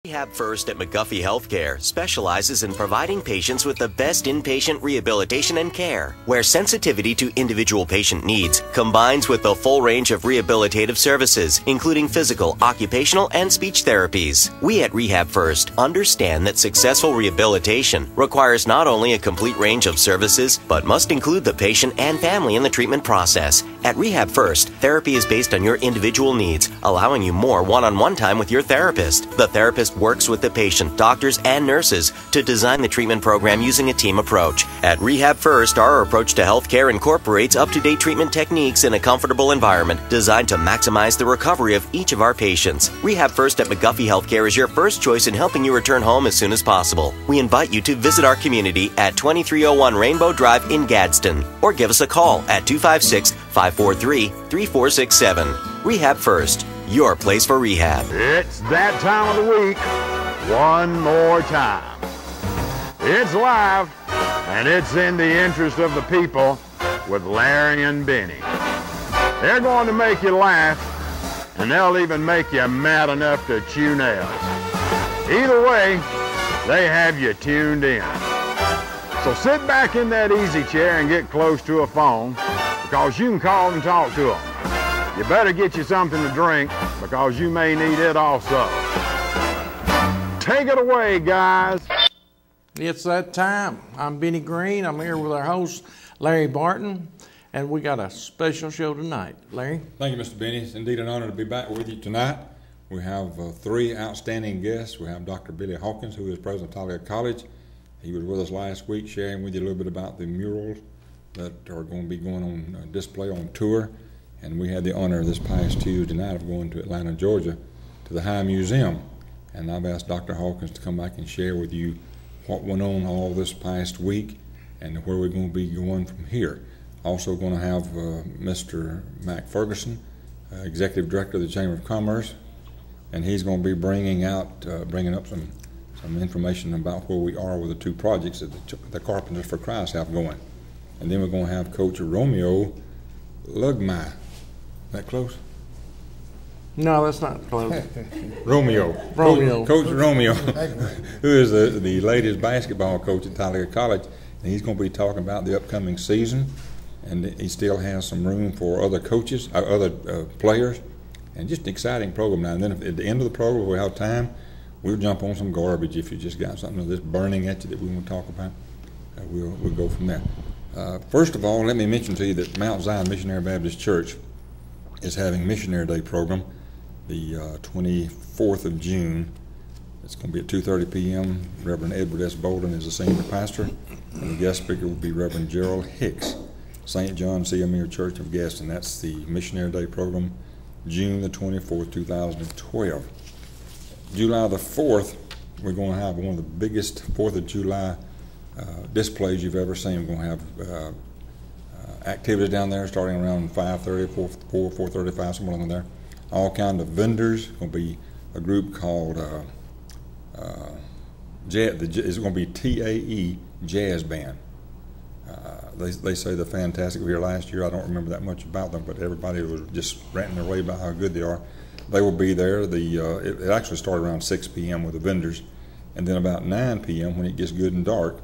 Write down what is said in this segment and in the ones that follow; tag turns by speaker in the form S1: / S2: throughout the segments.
S1: Rehab First at McGuffey Healthcare specializes in providing patients with the best inpatient rehabilitation and care, where sensitivity to individual patient needs combines with the full range of rehabilitative services, including physical, occupational, and speech therapies. We at Rehab First understand that successful rehabilitation requires not only a complete range of services, but must include the patient and family in the treatment process. At Rehab First, therapy is based on your individual needs, allowing you more one-on-one time with your therapist. The therapist works with the patient, doctors, and nurses to design the treatment program using a team approach. At Rehab First, our approach to healthcare incorporates up-to-date treatment techniques in a comfortable environment designed to maximize the recovery of each of our patients. Rehab First at McGuffey Healthcare is your first choice in helping you return home as soon as possible. We invite you to visit our community at 2301 Rainbow Drive in Gadsden, or give us a call at 256-543-3467. Rehab First, your place for rehab.
S2: It's that time of the week, one more time. It's live, and it's in the interest of the people with Larry and Benny. They're going to make you laugh, and they'll even make you mad enough to chew nails. Either way, they have you tuned in. So sit back in that easy chair and get close to a phone, because you can call and talk to them. You better get you something to drink, because you may need it also. Take it away, guys.
S3: It's that time. I'm Benny Green. I'm here with our host, Larry Barton, and we got a special show tonight. Larry?
S4: Thank you, Mr. Benny. It's indeed an honor to be back with you tonight. We have three outstanding guests. We have Dr. Billy Hawkins, who is president of Talladega College. He was with us last week, sharing with you a little bit about the murals that are going to be going on display on tour. And we had the honor this past Tuesday night of going to Atlanta, Georgia, to the High Museum. And I've asked Dr. Hawkins to come back and share with you what went on all this past week and where we're going to be going from here. Also going to have Mr. Mac Ferguson, Executive Director of the Chamber of Commerce, and he's going to be bringing up some information about where we are with the two projects that the Carpenters for Christ have going. And then we're going to have Coach Romeo Lugmai. That close?
S3: No, that's not close.
S4: Romeo. Coach Romeo, who is the ladies basketball coach at Talladega College, and he's going to be talking about the upcoming season, and he still has some room for other coaches, other players, and just an exciting program now. And then at the end of the program, if we have time, we'll jump on some garbage. If you just got something that's burning at you that we want to talk about, we'll go from there. First of all, let me mention to you that Mount Zion Missionary Baptist Church is having Missionary Day program the 24th of June. It's going to be at 2:30 p.m. Reverend Edward S. Bolden is the senior pastor, and the guest speaker will be Reverend Gerald Hicks, St. John CME Church of Gaston. That's the Missionary Day program, June the 24th, 2012. July the 4th, we're going to have one of the biggest 4th of July displays you've ever seen. We're going to have activities down there starting around 5:30, 4:35, somewhere along there. All kinds of vendors. Going to be a group called it's going to be TAE Jazz Band. They say they're fantastic. We were here last year. I don't remember that much about them, but everybody was just ranting their way about how good they are. They will be there. It actually started around 6 p.m. with the vendors, and then about 9 p.m. when it gets good and dark,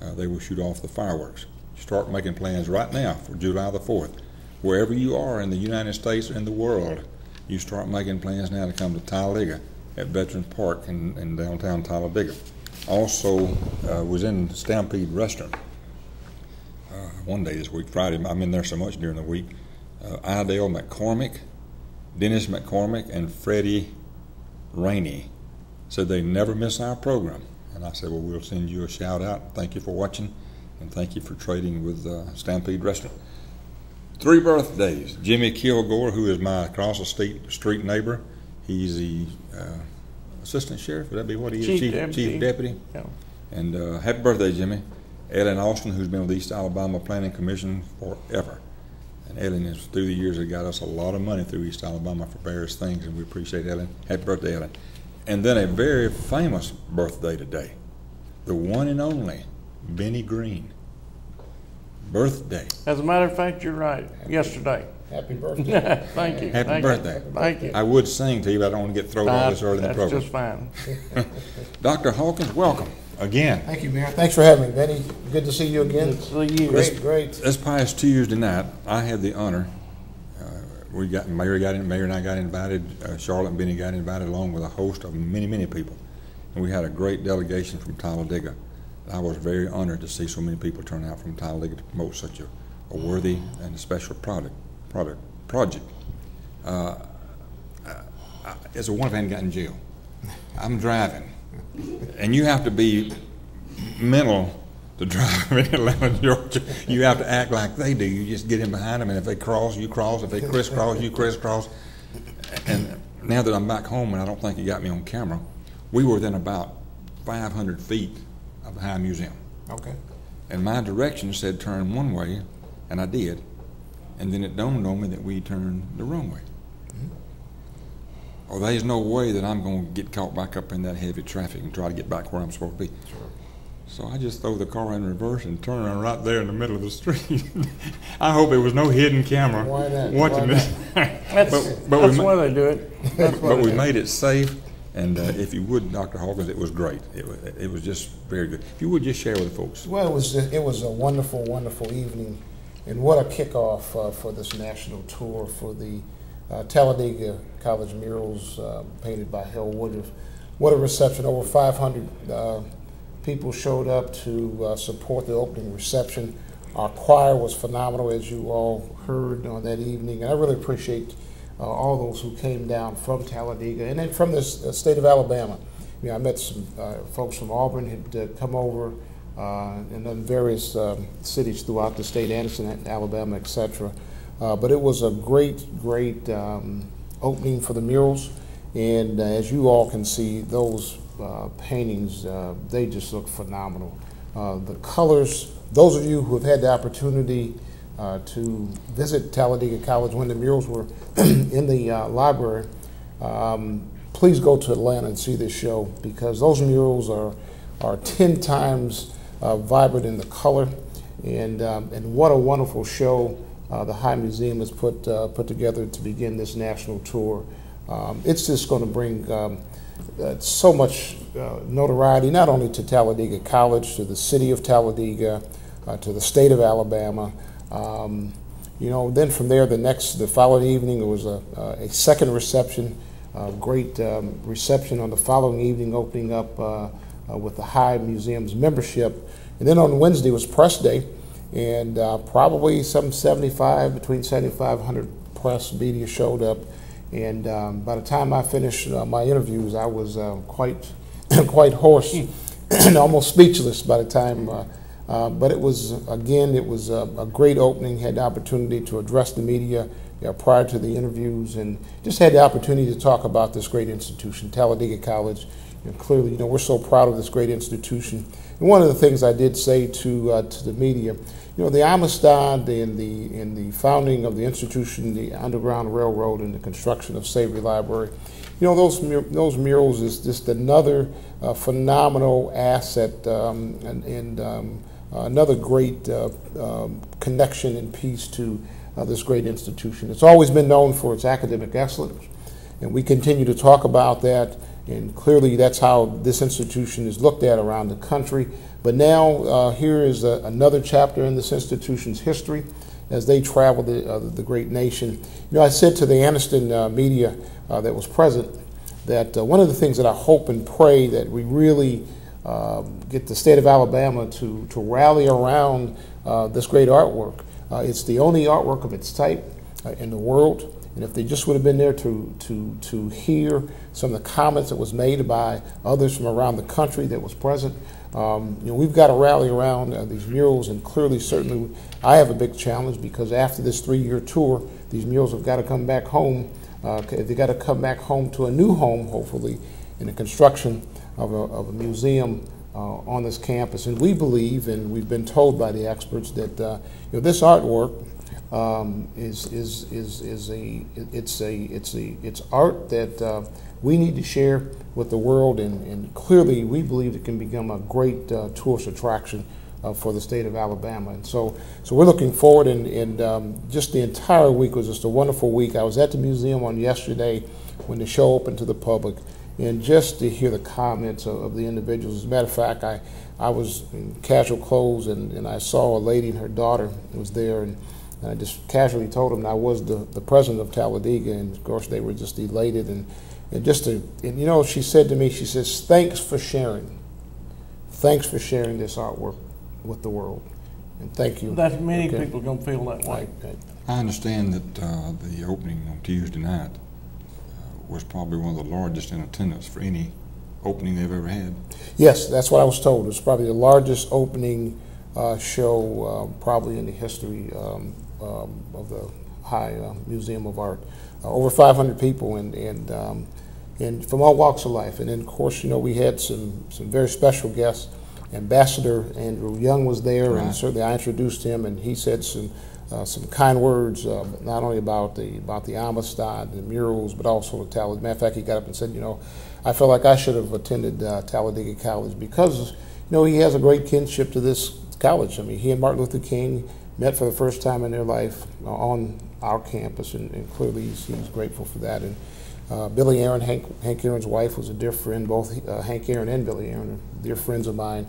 S4: they will shoot off the fireworks. Start making plans right now for July the 4th. Wherever you are in the United States or in the world, you start making plans now to come to Talladega at Veterans Park in downtown Talladega. Also, was in Stampede Restaurant one day this week, Friday. I'm in there so much during the week. Idale McCormick, Dennis McCormick, and Freddie Rainey said they never miss our program. And I said, well, we'll send you a shout out. Thank you for watching, and thank you for trading with Stampede Restaurant. 3 birthdays. Jimmy Kilgore, who is my across the street neighbor. He's the assistant sheriff. Would that be what he is? Chief deputy. Yeah. And happy birthday, Jimmy. Ellen Austin, who's been with the East Alabama Planning Commission forever. And Ellen has, through the years, has got us a lot of money through East Alabama for various things, and we appreciate Ellen. Happy birthday, Ellen. And then a very famous birthday today. The one and only Benny Green. Birthday.
S3: As a matter of fact, you're right. Yesterday.
S5: Happy birthday.
S3: Thank you.
S4: Happy birthday.
S3: Thank you.
S4: I would sing to you, but I don't want to get thrown out this early in the
S3: That's
S4: program.
S3: just fine.
S4: Dr. Hawkins, welcome again.
S5: Thank you, Mayor. Thanks for having me, Benny. Good to see you again.
S3: Good to see you.
S5: Great.
S4: This past Tuesday night, I had the honor. Mayor and I got invited. Charlotte and Benny got invited, along with a host of many people, and we had a great delegation from Talladega. I was very honored to see so many people turn out from Talladega to promote such a worthy and a special project. It's a wonder if I hadn't gotten in jail. I'm driving, and you have to be mental to drive in Atlanta, Georgia. You have to act like they do. You just get in behind them, and if they cross, you cross. If they crisscross, you crisscross. And now that I'm back home, and I don't think you got me on camera, we were within about 500 feet of the High Museum.
S5: Okay.
S4: And my directions said turn one way, and I did. And then it dawned on me that we turned the wrong way. Oh, there's no way that I'm going to get caught back up in that heavy traffic and try to get back where I'm supposed to be.
S5: Sure.
S4: So I just throw the car in reverse and turn around right there in the middle of the street. I hope there was no hidden camera watching this.
S3: That's why they do it.
S4: But we made it safe, and if you would, Dr. Hawkins, it was great. It was just very good. If you would just share with the folks.
S5: Well, it was a wonderful evening, and what a kickoff for this national tour for the Talladega College murals painted by Hal Woodruff. What a reception! Over 500 people showed up to support the opening reception. Our choir was phenomenal, as you all heard on that evening, and I really appreciate all those who came down from Talladega and then from the state of Alabama. You know, I met some folks from Auburn had come over, and then various cities throughout the state, Anderson, Alabama, etc. But it was a great opening for the murals, and as you all can see, those paintings, they just look phenomenal. The colors, those of you who have had the opportunity to visit Talladega College when the murals were in the library, please go to Atlanta and see this show, because those murals are 10 times vibrant in the color, and what a wonderful show the High Museum has put together to begin this national tour. It's just going to bring so much notoriety, not only to Talladega College, to the city of Talladega, to the state of Alabama. Then from there, the following evening, there was a second reception, great reception on the following evening, opening up with the High Museum's membership. And then on Wednesday was press day, and probably between 7,500 press media showed up. And by the time I finished my interviews, I was quite hoarse and almost speechless by the time. But it was a great opening. Had the opportunity to address the media prior to the interviews, and just had the opportunity to talk about this great institution, Talladega College. Clearly, we're so proud of this great institution. And one of the things I did say to the media, the Amistad and the founding of the institution, the Underground Railroad, and the construction of Savory Library, those murals is just another phenomenal asset and another great connection and piece to this great institution. It's always been known for its academic excellence, and we continue to talk about that. And clearly, that's how this institution is looked at around the country. But now, here is another chapter in this institution's history as they travel the great nation. I said to the Anderson media that was present that one of the things that I hope and pray that we really get the state of Alabama to rally around this great artwork. It's the only artwork of its type in the world. And if they just would have been there to hear some of the comments that was made by others from around the country that was present, we've got to rally around these murals. And clearly, certainly, I have a big challenge, because after this 3-year tour, these murals have got to come back home. They've got to come back home to a new home, hopefully, in the construction of a museum on this campus. And we believe, and we've been told by the experts, that this artwork it's art that we need to share with the world, and clearly we believe it can become a great tourist attraction for the state of Alabama. And so we're looking forward, and just the entire week was just a wonderful week. I was at the museum on yesterday when the show opened to the public, and just to hear the comments of the individuals. As a matter of fact, I was in casual clothes, and I saw a lady and her daughter was there, and I just casually told them I was the president of Talladega, and of course they were just elated, and you know, she said to me, she says, thanks for sharing this artwork with the world, and thank you.
S3: That many people are going to feel that way.
S5: Right.
S4: I understand that the opening on Tuesday night was probably one of the largest in attendance for any opening they've ever had.
S5: Yes, that's what I was told. It was probably the largest opening show probably in the history of the High Museum of Art. Over 500 people, and from all walks of life. And then, of course, you know, we had some very special guests. Ambassador Andrew Young was there, and certainly I introduced him, and he said some kind words, not only about the Amistad, the murals, but also the Talladega. Matter of fact, he got up and said, you know, I felt like I should have attended Talladega College because, you know, he has a great kinship to this college. I mean, he and Martin Luther King met for the first time in their life on our campus, and clearly he's grateful for that. And Billy Aaron, Hank Aaron's wife, was a dear friend. Both Hank Aaron and Billy Aaron are dear friends of mine.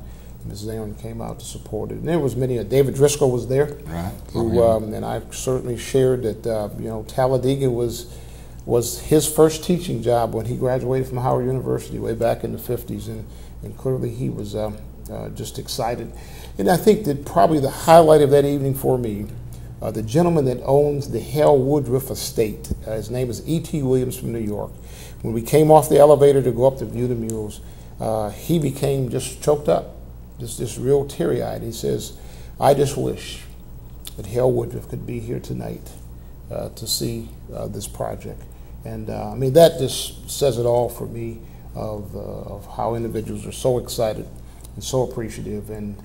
S5: Mrs. Aaron came out to support it. And there was many. David Driscoll was there,
S4: right?
S5: And I certainly shared that you know, Talladega was his first teaching job when he graduated from Howard University way back in the 50s, and clearly he was just excited. And I think that probably the highlight of that evening for me, the gentleman that owns the Hale Woodruff estate, his name is E.T. Williams from New York. When we came off the elevator to go up to view the murals, he became just choked up, just real teary-eyed. He says, I just wish that Hale Woodruff could be here tonight to see this project. And I mean, that just says it all for me of how individuals are so excited and so appreciative. And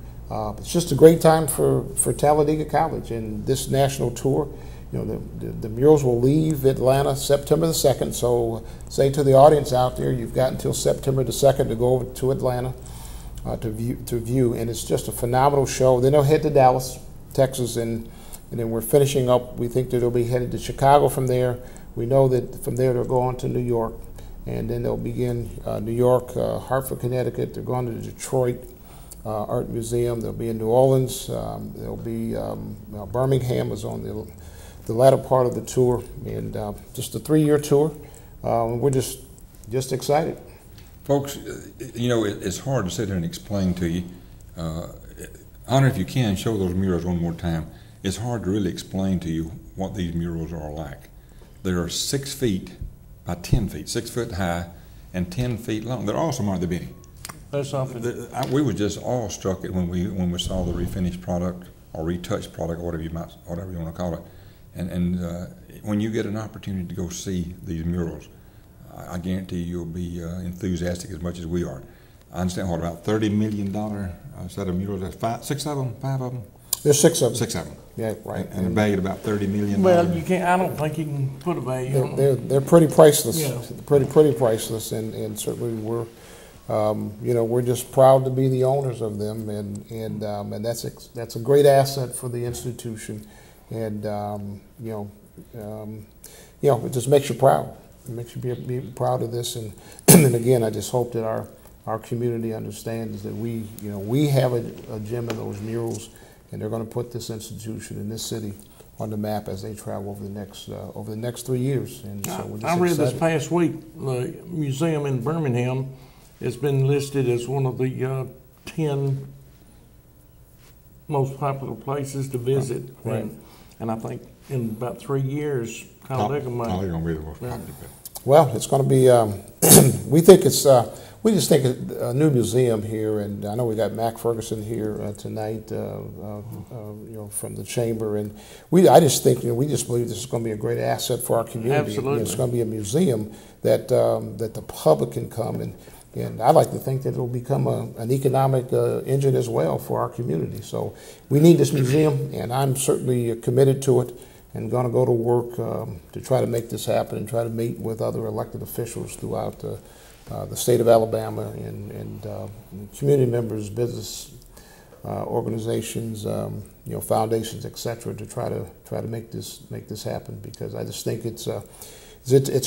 S5: it's just a great time for Talladega College and this national tour. You know, the murals will leave Atlanta September the 2nd, so say to the audience out there, you've got until September the 2nd to go over to Atlanta to view, and it's just a phenomenal show. Then they'll head to Dallas, Texas, and then we're finishing up. We think that they'll be headed to Chicago from there. We know that from there they'll go on to New York, and then they'll begin New York, Hartford, Connecticut. They're going to the Detroit Art Museum. They'll be in New Orleans. They'll be Birmingham is on the latter part of the tour, and just a 3-year tour. We're just excited.
S4: Folks, you know, it's hard to sit there and explain to you. Honor, if you can, show those murals one more time. It's hard to really explain to you what these murals are like. They are 6 feet by 10 feet, 6 foot high and 10 feet long. They're awesome, aren't they, Benny?
S3: That's something.
S4: We were just awestruck when we saw the refinished product or retouched product, or whatever you want to call it. And when you get an opportunity to go see these murals, I guarantee you'll be enthusiastic as much as we are. I understand what, about $30 million set of murals. There's 5 of them.
S5: There's 6 of them.
S4: 6 of them.
S5: Yeah, right.
S4: And they're valued about $30 million.
S3: Well, you can't. I don't think you can put a value on them.
S5: They're pretty priceless.
S3: Yeah.
S5: Pretty priceless, and certainly we're. You know, we're just proud to be the owners of them, and that's a great asset for the institution, and you know, it just makes you proud. It makes you be proud of this, and and again, I just hope that our community understands that we have a gem in those murals, and they're going to put this institution in this city on the map as they travel over the next 3 years. And so we're just
S3: I read
S5: excited.
S3: this past week the museum in Birmingham has been listed as one of the 10 most popular places to visit.
S5: Right.
S3: And I think in about 3 years, Talladega might.
S4: Talladega going to be the most popular.
S5: Well, it's going to be. We think it's. We just think a new museum here, and I know we got Mac Ferguson here tonight, you know, from the chamber, and I just think, you know, we just believe this is going to be a great asset for our community.
S3: Absolutely.
S5: You know, it's going to be a museum that that the public can come and I like to think that it will become an economic engine as well for our community. So we need this museum, and I'm certainly committed to it and going to go to work to try to make this happen and try to meet with other elected officials throughout the state of Alabama and community members, business organizations, foundations, etc., to try to make this happen, because I just think it's a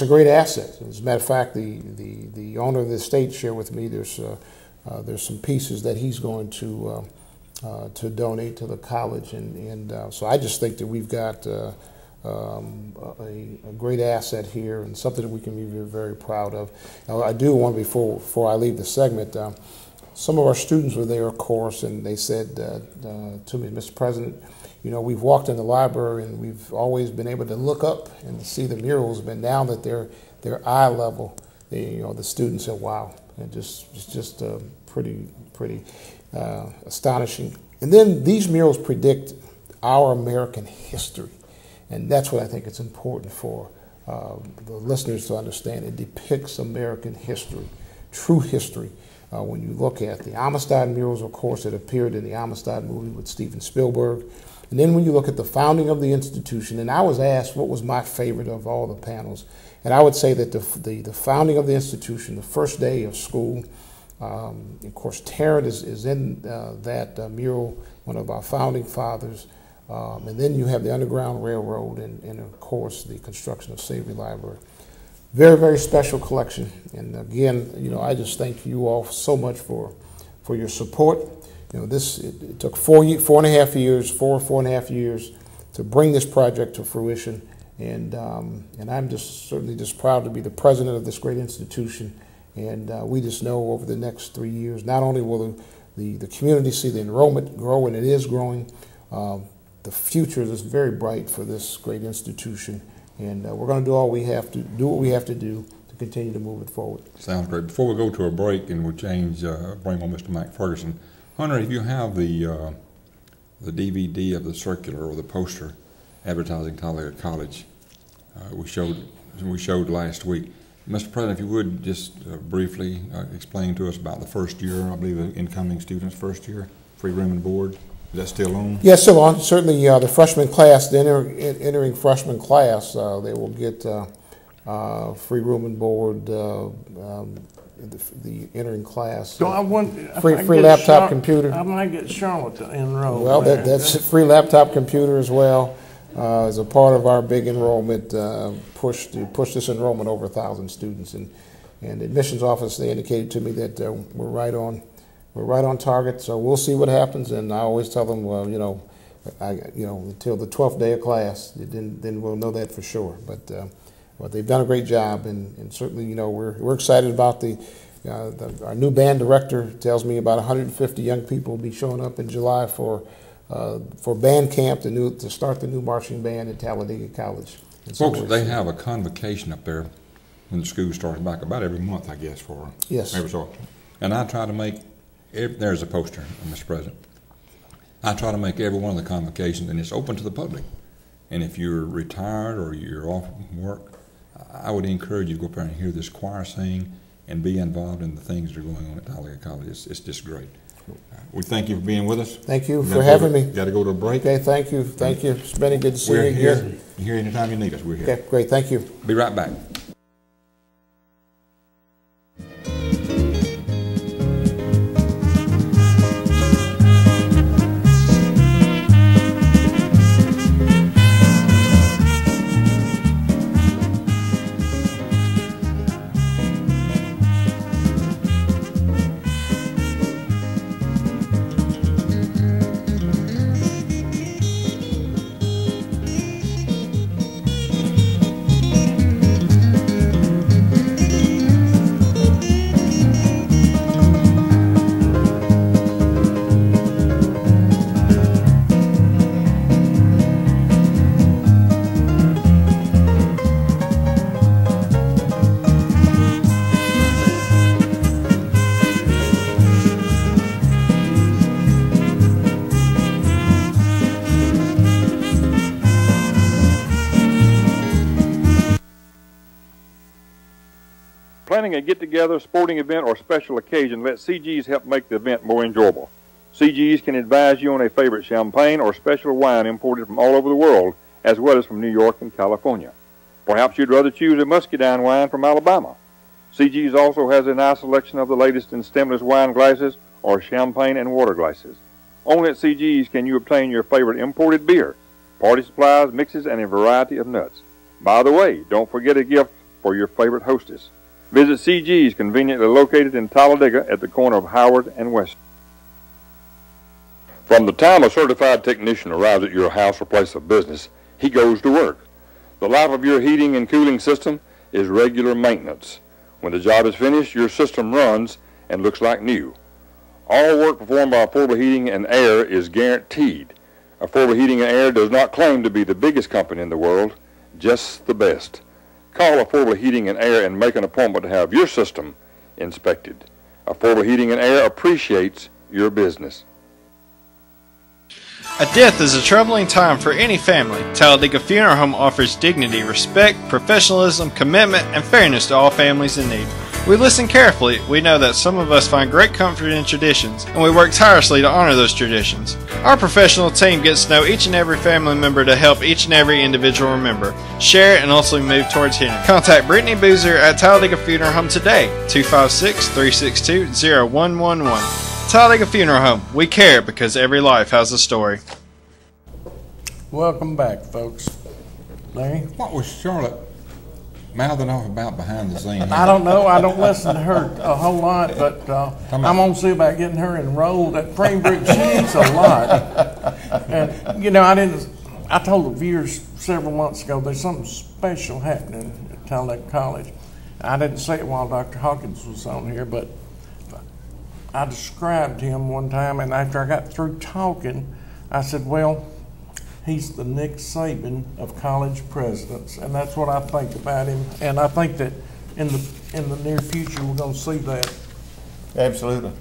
S5: great asset. As a matter of fact, the owner of the estate shared with me there's some pieces that he's going to donate to the college, and so I just think that we've got a great asset here and something that we can be very, very proud of. Now, I do want, before I leave the segment, some of our students were there, of course, and they said to me, Mr. President, we've walked in the library and we've always been able to look up and to see the murals, but now that they're eye level, the students said, wow, it's just pretty astonishing. And then these murals predict our American history, and that's what I think it's important for the listeners to understand. It depicts American history, true history. When you look at the Amistad murals, of course, that appeared in the Amistad movie with Steven Spielberg. And then when you look at the founding of the institution, and I was asked what was my favorite of all the panels, and I would say that the founding of the institution, the first day of school, of course, Tarrant is in that mural, one of our founding fathers. And then you have the Underground Railroad and, of course, the construction of Savory Library. Very, very special collection. And again, I just thank you all so much for your support. It took four and a half years to bring this project to fruition. And I'm certainly proud to be the president of this great institution. And we just know over the next 3 years, not only will the community see the enrollment grow, and it is growing, the future is very bright for this great institution. And we're going to do what we have to do to continue to move it forward.
S4: Sounds great. Before we go to a break and we'll bring on Mr. Mike Ferguson, Hunter, if you have the DVD of the circular or the poster advertising Talladega College, we showed last week. Mr. President, if you would just briefly explain to us about the first year, I believe the incoming students' first year, free room and board. Is that still on?
S5: Yes, still on. Certainly the freshman class, the entering freshman class, they will get free room and board, the entering class.
S3: So I want
S5: free laptop computer.
S3: I might get Charlotte to enroll.
S5: Well, that's a free laptop computer as well. As a part of our big enrollment push to push this enrollment over 1,000 students, and the admissions office, they indicated to me that we're right on target. So we'll see what happens, and I always tell them, well, until the 12th day of class, then we'll know that for sure. But they've done a great job, and certainly we're excited about our new band director tells me about 150 young people will be showing up in July for band camp to start the new marching band at Talladega College.
S4: Folks, they have a convocation up there when the school starts back about every month, I guess, for
S5: yes.
S4: Every so. And I try to make there's a poster, Mr. President. I try to make every one of the convocations, and it's open to the public. And if you're retired or you're off work, I would encourage you to go up there and hear this choir sing and be involved in the things that are going on at Talladega College. It's just great. We thank you for being with us.
S5: Thank you for having me.
S4: Got to go to a break.
S5: Okay, thank you. Thank you. It's been good to see you again.
S4: We're here anytime you need us. We're here.
S5: Okay, great. Thank you.
S4: Be right back.
S6: Planning a get-together, sporting event, or special occasion, let CG's help make the event more enjoyable. CG's can advise you on a favorite champagne or special wine imported from all over the world, as well as from New York and California. Perhaps you'd rather choose a muscadine wine from Alabama. CG's also has a nice selection of the latest in stemless wine glasses or champagne and water glasses. Only at CG's can you obtain your favorite imported beer, party supplies, mixes, and a variety of nuts. By the way, don't forget a gift for your favorite hostess. Visit CG's, conveniently located in Talladega at the corner of Howard and West. From the time a certified technician arrives at your house or place of business, he goes to work. The life of your heating and cooling system is regular maintenance. When the job is finished, your system runs and looks like new. All work performed by Affordable Heating and Air is guaranteed. Affordable Heating and Air does not claim to be the biggest company in the world, just the best. Call Affordable Heating and Air and make an appointment to have your system inspected. Affordable Heating and Air appreciates your business.
S7: A death is a troubling time for any family. Talladega Funeral Home offers dignity, respect, professionalism, commitment, and fairness to all families in need. We listen carefully. We know that some of us find great comfort in traditions, and we work tirelessly to honor those traditions. Our professional team gets to know each and every family member to help each and every individual remember, share, and ultimately move towards healing. Contact Brittany Boozer at Talladega Funeral Home today, 256-362-0111. Talladega Funeral Home. We care because every life has a story.
S3: Welcome back, folks. Larry?
S4: What was Charlotte mouthing off about behind the scenes?
S3: I don't know. I don't listen to her a whole lot, but I'm going to see about getting her enrolled at Framebridge. She needs a lot. And, you know, I told the viewers several months ago there's something special happening at Talladega College. I didn't say it while Dr. Hawkins was on here, but I described him one time, and after I got through talking, I said, well, he's the Nick Saban of college presidents, and that's what I think about him. And I think that in the near future we're going to see that.
S5: Absolutely.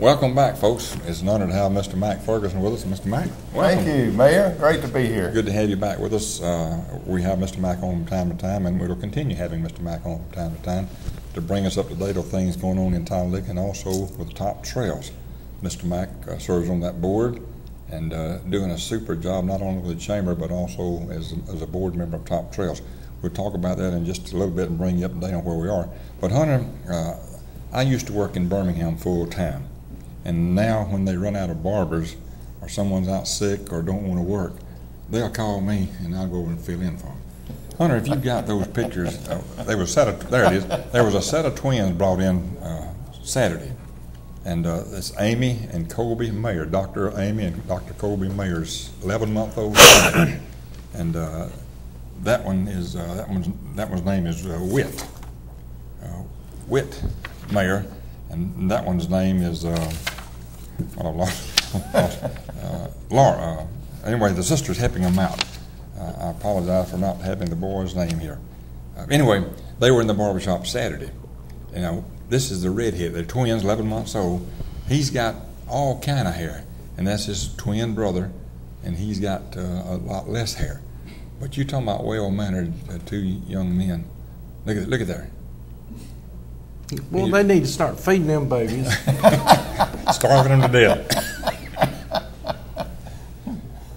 S4: Welcome back, folks. It's an honor to have Mr. Mac Ferguson with us. Mr. Mac, welcome.
S5: Thank you, Mayor. Great to be here.
S4: Good to have you back with us. We have Mr. Mac on from time to time, and we'll continue having Mr. Mac on from time to time to bring us up to date on things going on in Talladega and also with Top Trails. Mr. Mac serves on that board and doing a super job, not only with the chamber, but also as a board member of Top Trails. We'll talk about that in just a little bit and bring you up to date on where we are. But Hunter, I used to work in Birmingham full time, and now when they run out of barbers or someone's out sick or don't want to work, they'll call me and I'll go over and fill in for them. Hunter, if you got those pictures, there was a set of twins brought in Saturday. And it's Amy and Colby Mayer, Dr. Amy and Dr. Colby Mayer's 11-month-old son. And that one's name is Whit Mayer, and that one's name is Laura. Anyway, the sister's helping them out. I apologize for not having the boy's name here. Anyway, they were in the barbershop Saturday. You know, this is the redhead. They're twins, 11 months old. He's got all kind of hair, and that's his twin brother, and he's got a lot less hair. But you're talking about well-mannered two young men. Look at there.
S3: Well, they need to start feeding them babies.
S4: Starving them to death.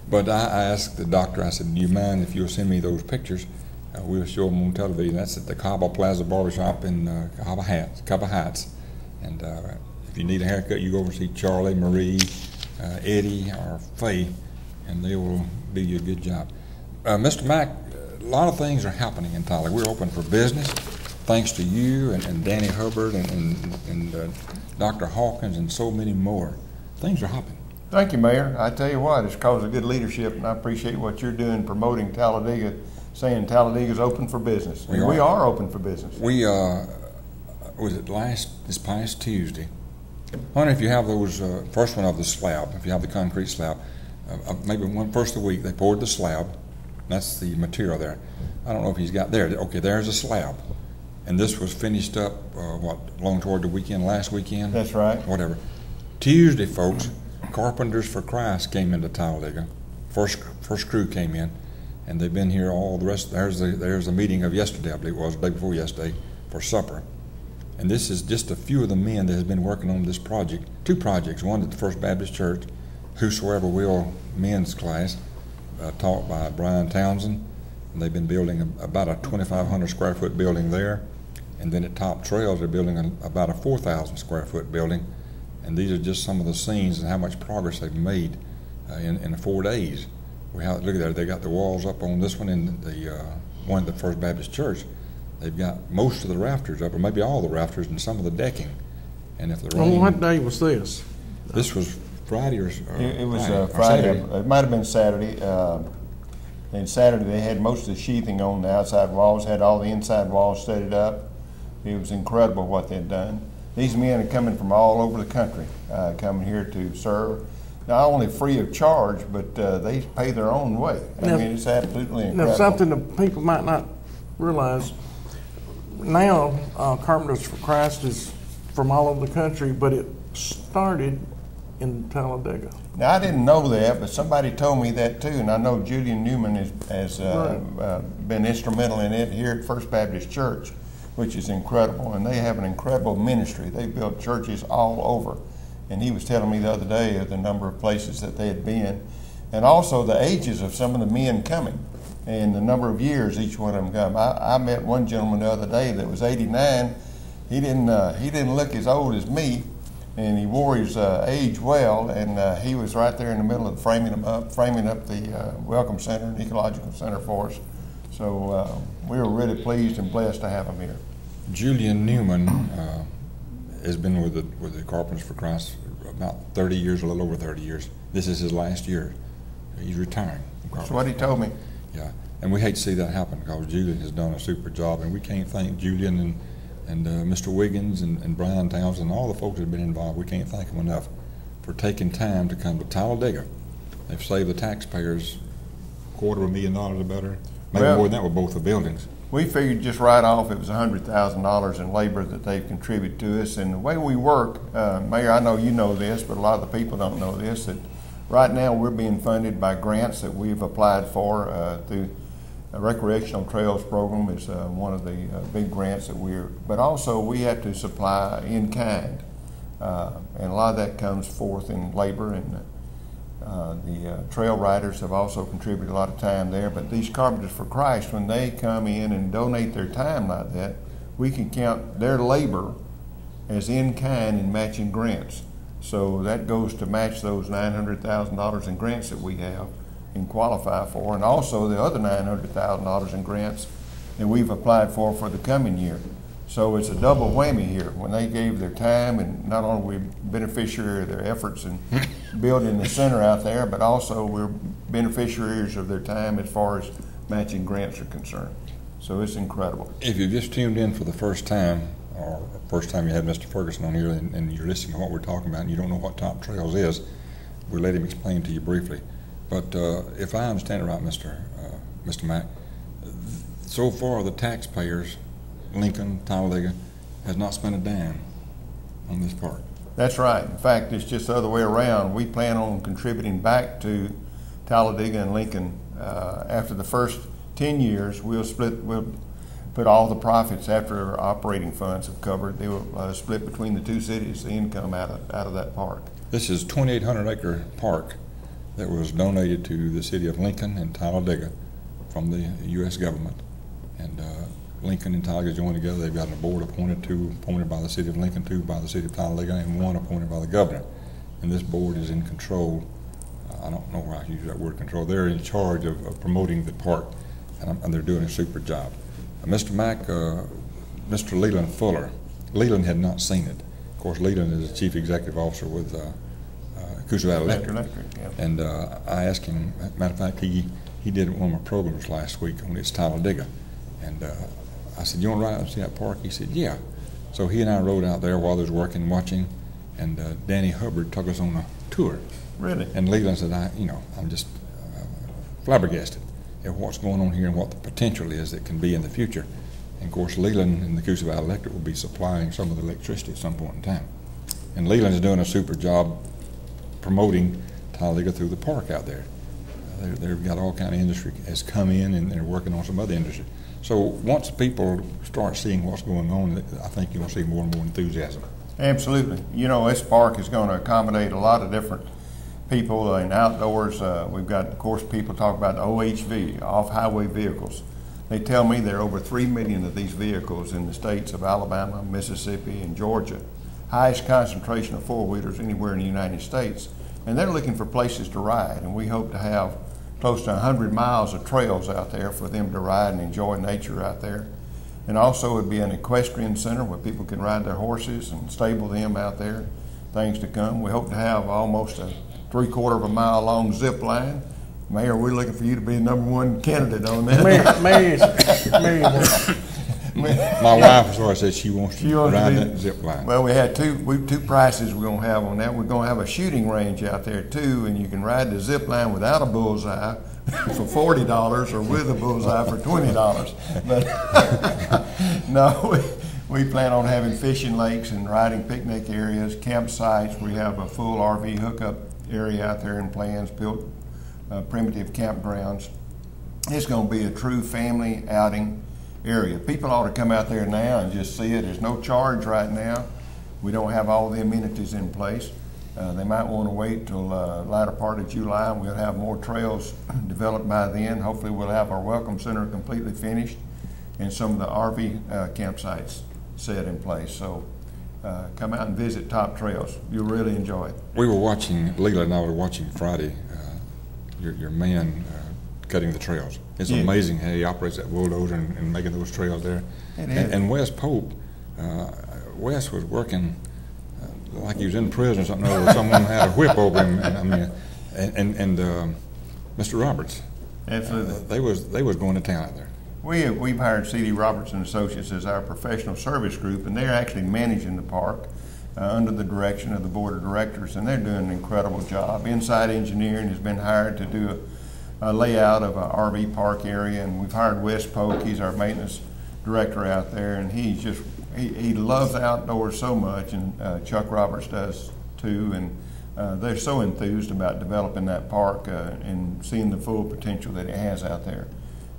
S4: But I asked the doctor, I said, do you mind if you'll send me those pictures? We'll show them on television. That's at the Cabo Plaza Barbershop in Cabo Heights. And if you need a haircut, you go over and see Charlie, Marie, Eddie, or Faye, and they will do you a good job. Mr. Mack, a lot of things are happening in Talladega. We're open for business, thanks to you and Danny Hubbard and Dr. Hawkins and so many more. Things are happening.
S8: Thank you, Mayor. I tell you what, it's because of good leadership, and I appreciate what you're doing promoting Talladega, saying Talladega's open for business. We are open for business.
S4: We was it this past Tuesday? I wonder if you have those first one of the slab, if you have the concrete slab, maybe one first of the week they poured the slab. That's the material there. I don't know if he's got there. Okay, there's a slab, and this was finished up along toward the weekend, last weekend.
S8: That's right.
S4: Whatever. Tuesday, folks, Carpenters for Christ came into Talladega. First crew came in, and they've been here all the rest. There's a meeting of yesterday, I believe it was, the day before yesterday, for supper. And this is just a few of the men that have been working on this project. Two projects, one at the First Baptist Church, Whosoever Will men's class, taught by Brian Townsend. And they've been building about a 2,500 square foot building there. And then at Top Trails, they're building about a 4,000 square foot building. And these are just some of the scenes and how much progress they've made in 4 days. Look at that, they got the walls up on this one in the one at the First Baptist Church. They've got most of the rafters up, or maybe all the rafters and some of the decking. And if the rain...
S3: Well, what day was this?
S4: This was Friday or
S8: It was
S4: Friday.
S8: Friday. It might have been Saturday. And Saturday they had most of the sheathing on the outside walls, had all the inside walls studded up. It was incredible what they'd done. These men are coming from all over the country, coming here to serve. Not only free of charge, but they pay their own way. I mean, it's absolutely incredible.
S3: Now, something that people might not realize, now Carpenters for Christ is from all over the country, but it started in Talladega.
S8: Now, I didn't know that, but somebody told me that too, and I know Julian Newman has been instrumental in it here at First Baptist Church, which is incredible, and they have an incredible ministry. They built churches all over, and he was telling me the other day of the number of places that they had been, and also the ages of some of the men coming, and the number of years each one of them come. I met one gentleman the other day that was 89. He didn't look as old as me, and he wore his age well, and he was right there in the middle of framing up the Welcome Center and Ecological Center for us. So we were really pleased and blessed to have him here.
S4: Julian Newman has been with the Carpenters for Christ about 30 years, a little over 30 years. This is his last year. He's retiring.
S8: That's what he told me.
S4: Yeah, and we hate to see that happen because Julian has done a super job, and we can't thank Julian and Mr. Wiggins and Brian Townsend and all the folks that have been involved. We can't thank them enough for taking time to come to Talladega. They've saved the taxpayers $250,000 or better, maybe more than that with both the buildings.
S8: We figured just right off it was $100,000 in labor that they've contributed to us. And the way we work, Mayor, I know you know this, but a lot of the people don't know this, that right now we're being funded by grants that we've applied for through a Recreational Trails Program is one of the big grants that but also we have to supply in kind. And a lot of that comes forth in labor, and the trail riders have also contributed a lot of time there. But these Carpenters for Christ, when they come in and donate their time like that, we can count their labor as in kind in matching grants. So that goes to match those $900,000 in grants that we have and qualify for, and also the other $900,000 in grants that we've applied for the coming year. So it's a double whammy here. When they gave their time, and not only we beneficiary of their efforts in building the center out there, but also we're beneficiaries of their time as far as matching grants are concerned. So it's incredible.
S4: If you've just tuned in for the first time, or first time you had Mr. Ferguson on here and you're listening to what we're talking about and you don't know what Top Trails is, we'll let him explain to you briefly. But if I understand it right, Mr. Mack, so far the taxpayers, Lincoln, Talladega, has not spent a dime on this park.
S8: That's right. In fact, it's just the other way around. We plan on contributing back to Talladega and Lincoln. After the first 10 years, we'll put all the profits after our operating funds have covered. They will split between the two cities, the income out of that park.
S4: This is a 2,800-acre park that was donated to the city of Lincoln and Talladega from the U.S. government. And Lincoln and Talladega joined together. They've got a board appointed, two appointed by the city of Lincoln, two by the city of Talladega, and one appointed by the governor. And this board is in control. I don't know why I use that word control. They're in charge of promoting the park, and they're doing a super job. Mr. Mack, Mr. Leland Fuller, Leland had not seen it. Of course, Leland is the chief executive officer with Coosa Valley Electric.
S8: Yeah.
S4: And I asked him, matter of fact, he did one of my programs last week on its Talladega. And I said, you want to ride out and see that park? He said, yeah. So he and I rode out there while they was working, watching, and Danny Hubbard took us on a tour.
S8: Really?
S4: And Leland said, I'm just flabbergasted at what's going on here and what the potential is that can be in the future. And of course, Leland and the Coosa Valley Electric will be supplying some of the electricity at some point in time. And Leland's doing a super job promoting Talladega through the park out there. They've got all kind of industry has come in, and they're working on some other industry. So once people start seeing what's going on, I think you'll see more and more enthusiasm.
S8: Absolutely. You know, this park is going to accommodate a lot of different people in outdoors. We've got, of course, people talk about the OHV, off-highway vehicles. They tell me there are over 3 million of these vehicles in the states of Alabama, Mississippi, and Georgia. highest concentration of four-wheelers anywhere in the United States. And they're looking for places to ride, and we hope to have close to 100 miles of trails out there for them to ride and enjoy nature out there. And also it'd be an equestrian center where people can ride their horses and stable them out there, things to come. We hope to have almost a 3/4 of a mile long zip line. Mayor, we're looking for you to be the #1 candidate on that.
S4: My wife has already said she wants to ride that zip line.
S8: Well, we had two prices we're going to have on that. We're going to have a shooting range out there too, and you can ride the zip line without a bullseye for $40 or with a bullseye for $20. But no, we plan on having fishing lakes and riding picnic areas, campsites. We have a full RV hookup area out there in plans, built primitive campgrounds. It's going to be a true family outing area. People ought to come out there now and just see it. There's no charge right now. We don't have all the amenities in place. They might want to wait till latter part of July, and we'll have more trails developed by then. Hopefully we'll have our welcome center completely finished and some of the RV campsites set in place. So come out and visit Top Trails. You'll really enjoy it.
S4: We were watching, Leland and I were watching Friday, your man cutting the trails. It's amazing how he operates that bulldozer and making those trails there.
S8: It is.
S4: And Wes Pope, Wes was working like he was in prison or something, or someone had a whip over him. And Mr. Roberts.
S8: Absolutely.
S4: They was going to town out there.
S8: We've hired C.D. Roberts and Associates as our professional service group, and they're actually managing the park under the direction of the board of directors, and they're doing an incredible job. Inside Engineering has been hired to do a layout of an RV park area, and we've hired Wes Polk. He's our maintenance director out there, and he's just he loves the outdoors so much, and Chuck Roberts does too, and they're so enthused about developing that park and seeing the full potential that it has out there.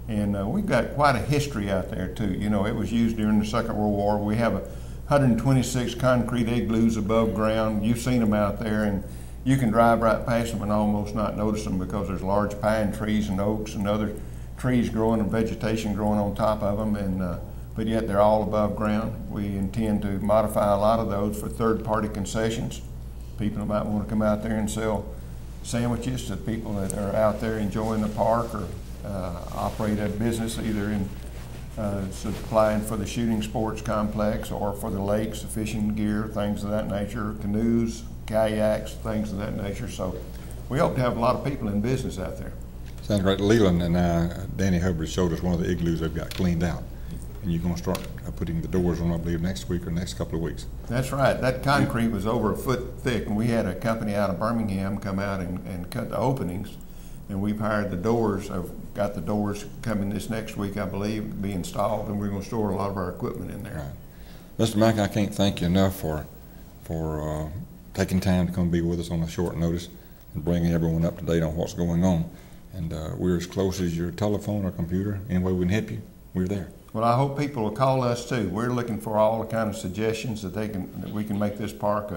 S8: And we've got quite a history out there too. You know, it was used during the Second World War. We have 126 concrete igloos above ground. You've seen them out there, and you can drive right past them and almost not notice them because there's large pine trees and oaks and other trees growing and vegetation growing on top of them, and but yet they're all above ground. We intend to modify a lot of those for third-party concessions. People might want to come out there and sell sandwiches to people that are out there enjoying the park, or operate a business either in supplying for the shooting sports complex or for the lakes, the fishing gear, things of that nature, canoes, kayaks, things of that nature. So we hope to have a lot of people in business out there.
S4: Sounds great. Leland and Danny Hubbard showed us one of the igloos they've got cleaned out. And you're going to start putting the doors on, I believe, next week or next couple of weeks.
S8: That's right. That concrete was over a foot thick, and we had a company out of Birmingham come out and cut the openings. And we've hired the doors. I've got the doors coming this next week, I believe, to be installed, and we're going to store a lot of our equipment in there.
S4: Right. Mr. Mack, I can't thank you enough for taking time to come be with us on a short notice and bringing everyone up to date on what's going on. And we're as close as your telephone or computer. Any way we can help you, we're there.
S8: Well, I hope people will call us too. We're looking for all the kind of suggestions that we can make this park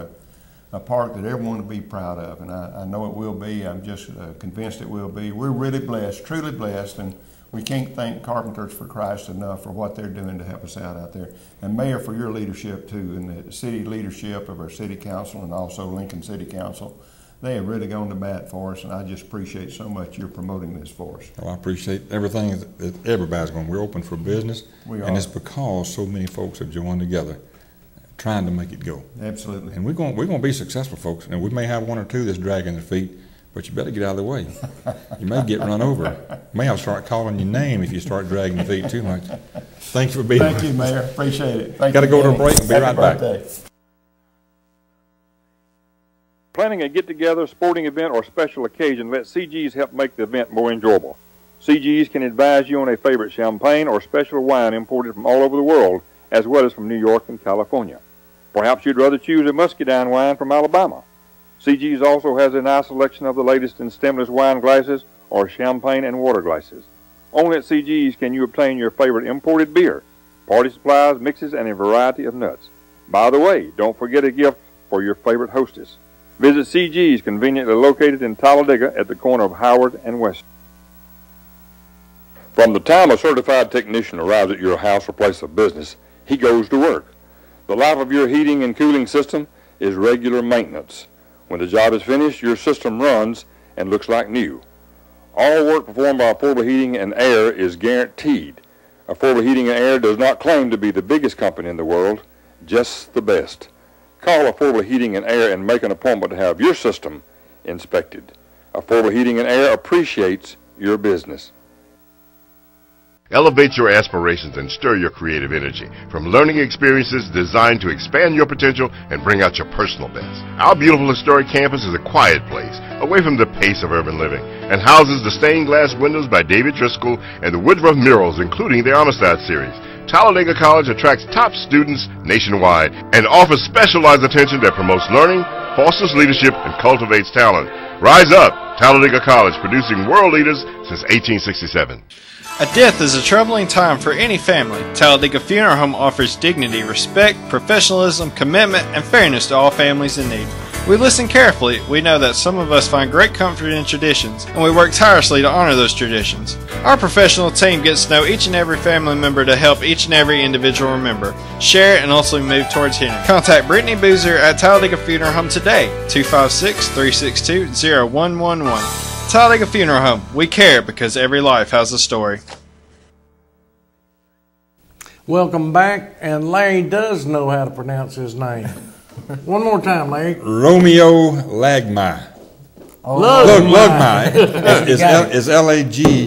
S8: a park that everyone will be proud of, and I know it will be. I'm just convinced it will be. We're really blessed, truly blessed, and we can't thank Carpenters for Christ enough for what they're doing to help us out there. And Mayor, for your leadership too, and the city leadership of our city council and also Lincoln City Council. They have really gone to bat for us, and I just appreciate so much you're promoting this for us.
S4: Well, I appreciate everything that everybody's going. We're open for business, and it's because so many folks have joined together, trying to make it go.
S8: Absolutely.
S4: And we're going to be successful, folks. And we may have one or two that's dragging their feet, but you better get out of the way. You may get run over. You may have to start calling your name if you start dragging your feet too much. Thanks for being here.
S8: Thank you, Mayor. Appreciate it. Got
S4: to go to a break and be right back.
S6: Planning a get-together, sporting event, or special occasion, let CG's help make the event more enjoyable. CG's can advise you on a favorite champagne or special wine imported from all over the world, as well as from New York and California. Perhaps you'd rather choose a muscadine wine from Alabama. CG's also has a nice selection of the latest in stemless wine glasses or champagne and water glasses. Only at CG's can you obtain your favorite imported beer, party supplies, mixes, and a variety of nuts. By the way, don't forget a gift for your favorite hostess. Visit CG's, conveniently located in Talladega at the corner of Howard and West. From the time a certified technician arrives at your house or place of business, he goes to work. The life of your heating and cooling system is regular maintenance. When the job is finished, your system runs and looks like new. All work performed by Affordable Heating and Air is guaranteed. Affordable Heating and Air does not claim to be the biggest company in the world, just the best. Call Affordable Heating and Air and make an appointment to have your system inspected. Affordable Heating and Air appreciates your business.
S9: Elevate your aspirations and stir your creative energy from learning experiences designed to expand your potential and bring out your personal best. Our beautiful historic campus is a quiet place, away from the pace of urban living, and houses the stained glass windows by David Driscoll and the Woodruff murals, including the Amistad series. Talladega College attracts top students nationwide and offers specialized attention that promotes learning, fosters leadership, and cultivates talent. Rise up! Talladega College, producing world leaders since 1867.
S7: A death is a troubling time for any family. Talladega Funeral Home offers dignity, respect, professionalism, commitment, and fairness to all families in need. We listen carefully. We know that some of us find great comfort in traditions, and we work tirelessly to honor those traditions. Our professional team gets to know each and every family member to help each and every individual remember, share, and ultimately move towards healing. Contact Brittany Boozer at Talladega Funeral Home today, 256-362-0111. Talladega Funeral Home. We care because every life has a story.
S3: Welcome back, and Larry does know how to pronounce his name. One more time, Larry.
S4: Romeo Lagmy. Lagmy. It's L-A-G-M-Y,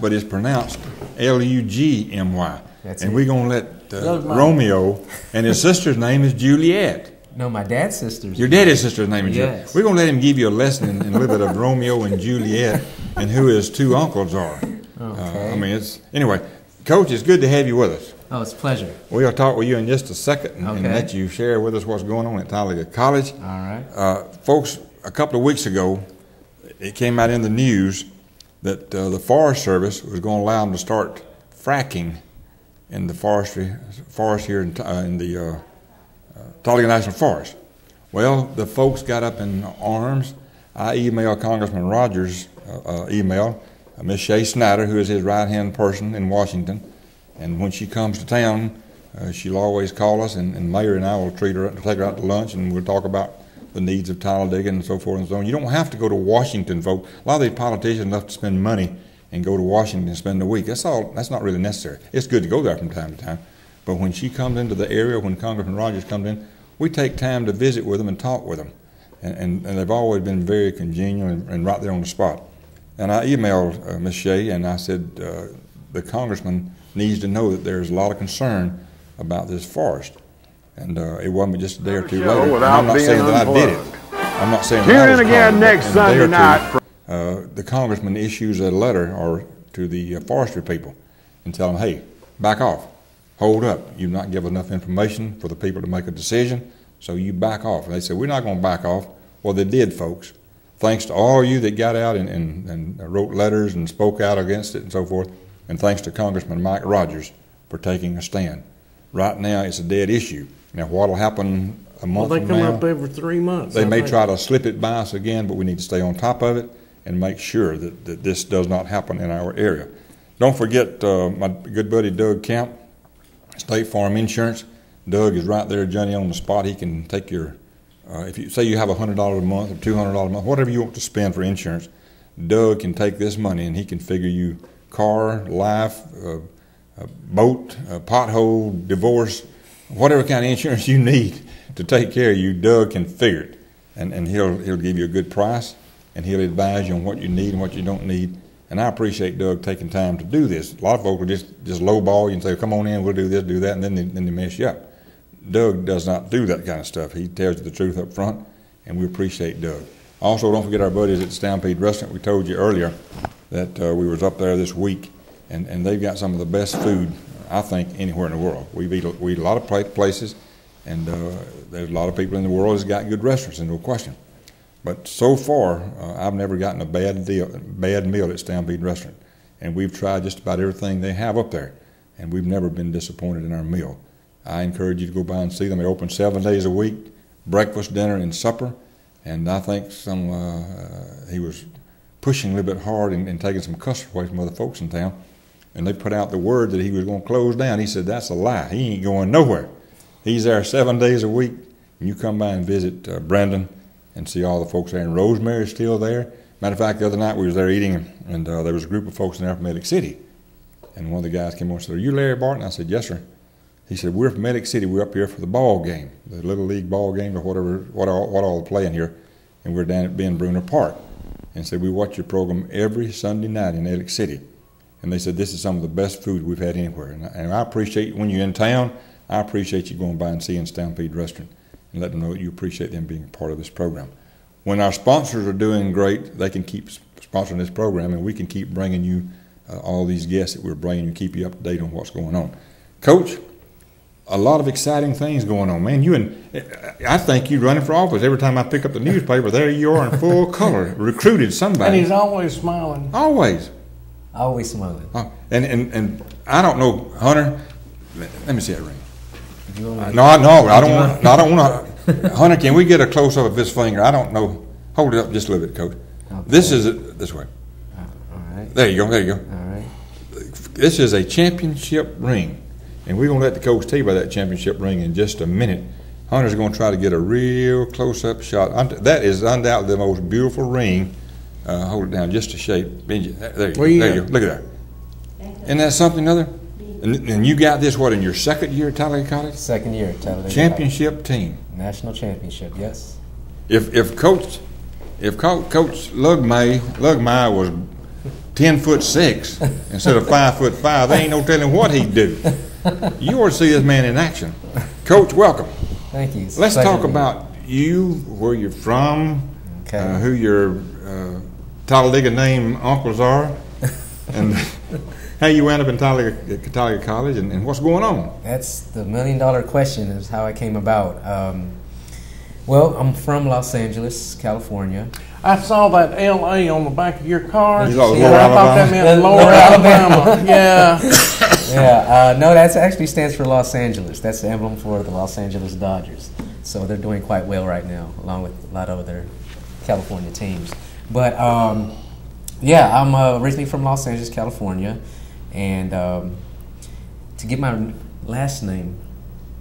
S4: but it's pronounced L-U-G-M-Y. And we're going to let Romeo, and his sister's name is Juliet.
S10: No, my dad's sister's.
S4: Your daddy's sister's name is Juliet.
S10: Yes.
S4: We're going to let him give you a lesson in a little bit of Romeo and Juliet and who his two uncles are.
S10: Okay.
S4: Anyway, Coach, it's good to have you with us.
S10: Oh, it's a pleasure.
S4: We'll talk with you in just a second and let you share with us what's going on at Talladega College.
S10: All right.
S4: Folks, a couple of weeks ago, it came out in the news that the Forest Service was going to allow them to start fracking in the forest here in the Talladega National Forest. Well, the folks got up in arms. I emailed Congressman Rogers Miss Shay Snyder, who is his right-hand person in Washington, and when she comes to town, she'll always call us, and Mayor and I will take her out to lunch, and we'll talk about the needs of Talladega and so forth and so on. You don't have to go to Washington, folks. A lot of these politicians love to spend money and go to Washington and spend a week. That's not really necessary. It's good to go there from time to time, but when she comes into the area, when Congressman Rogers comes in, we take time to visit with them and talk with them, and they've always been very congenial and right there on the spot. And I emailed Ms. Shea, and I said, the congressman needs to know that there's a lot of concern about this forest. And it wasn't just a day or two later. And I'm not saying that I did it. I'm not saying that I was
S2: Tune in again next Sunday night.
S4: The congressman issues a letter to the forestry people and tell them, hey, back off. Hold up. You've not given enough information for the people to make a decision, so you back off. And they said, we're not going to back off. Well, they did, folks. Thanks to all you that got out and wrote letters and spoke out against it and so forth, and thanks to Congressman Mike Rogers for taking a stand. Right now, it's a dead issue. Now, what will happen a month from now?
S3: Well, they come up every 3 months.
S4: They may try to slip it by us again, but we need to stay on top of it and make sure that this does not happen in our area. Don't forget my good buddy Doug Camp, State Farm Insurance. Doug is right there, Johnny, on the spot. He can take your if you say you have $100 a month or $200 a month, whatever you want to spend for insurance, Doug can take this money and he can figure you car, life, boat, pothole, divorce, whatever kind of insurance you need to take care of you. Doug can figure it, and he'll give you a good price, and he'll advise you on what you need and what you don't need. And I appreciate Doug taking time to do this. A lot of folks will just lowball you and say, come on in, we'll do this, do that, and then they mess you up. Doug does not do that kind of stuff. He tells you the truth up front, and we appreciate Doug. Also, don't forget our buddies at the Stampede Restaurant. We told you earlier that we was up there this week, and they've got some of the best food, I think, anywhere in the world. We eat a lot of places, and there's a lot of people in the world that's got good restaurants, no question. But so far, I've never gotten a bad meal at Stampede Restaurant, and we've tried just about everything they have up there, and we've never been disappointed in our meal. I encourage you to go by and see them. They open 7 days a week, breakfast, dinner, and supper. And I think he was pushing a little bit hard and taking some customers away from other folks in town. And they put out the word that he was going to close down. He said, that's a lie. He ain't going nowhere. He's there 7 days a week, And you come by and visit Brandon and see all the folks there. And Rosemary's still there. Matter of fact, the other night we was there eating, and there was a group of folks in there from Atlantic City. And one of the guys came on and said, "Are you Larry Barton?" I said, "Yes, sir." He said, "We're from Atlantic City. We're up here for the ball game, the Little League ball game or whatever, what all the playing here. And we're down at Ben Bruner Park." And said, "We watch your program every Sunday night in Atlantic City." And they said, "This is some of the best food we've had anywhere." And I appreciate, when you're in town, I appreciate you going by and seeing Stampede Restaurant and let them know that you appreciate them being a part of this program. When our sponsors are doing great, they can keep sponsoring this program, and we can keep bringing you all these guests that we're bringing you, keep you up to date on what's going on. Coach, a lot of exciting things going on, man. I think you're running for office. Every time I pick up the newspaper, there you are in full color, recruited somebody.
S3: And he's always smiling.
S4: Always.
S10: Always smiling.
S4: And I don't know, Hunter. Let me see that ring.
S10: No,
S4: I don't want to. Hunter, can we get a close up of his finger? I don't know. Hold it up just a little bit, Coach. Okay. This is this way.
S10: All right.
S4: There you go. There you go.
S10: All right.
S4: This is a championship ring, and we're gonna let the coach tell you about that championship ring in just a minute. Hunter's gonna try to get a real close up shot. That is undoubtedly the most beautiful ring. Hold it down just to shape. There you go. There you go. Look at that. Isn't that something other? And you got this, what, in your second year at Talladega College?
S10: Second year at Talladega
S4: Championship team.
S10: National championship, yes.
S4: If Coach Lugmay was 10'6" instead of 5'5", there ain't no telling what he'd do. You ought to see this man in action. Coach, welcome.
S10: Thank you.
S4: Let's talk about you, where you're from, who your Talladega name uncles are, and how you wound up in Talladega College, and what's going on.
S10: That's the $1 million question, is how I came about. Well, I'm from Los Angeles, California.
S3: I saw that L.A. on the back of your car.
S4: You thought it was
S3: I thought that meant Lower Alabama. Yeah.
S10: Yeah. No, that actually stands for Los Angeles. That's the emblem for the Los Angeles Dodgers. So they're doing quite well right now, along with a lot of other California teams. But yeah, I'm originally from Los Angeles, California, and to get my last name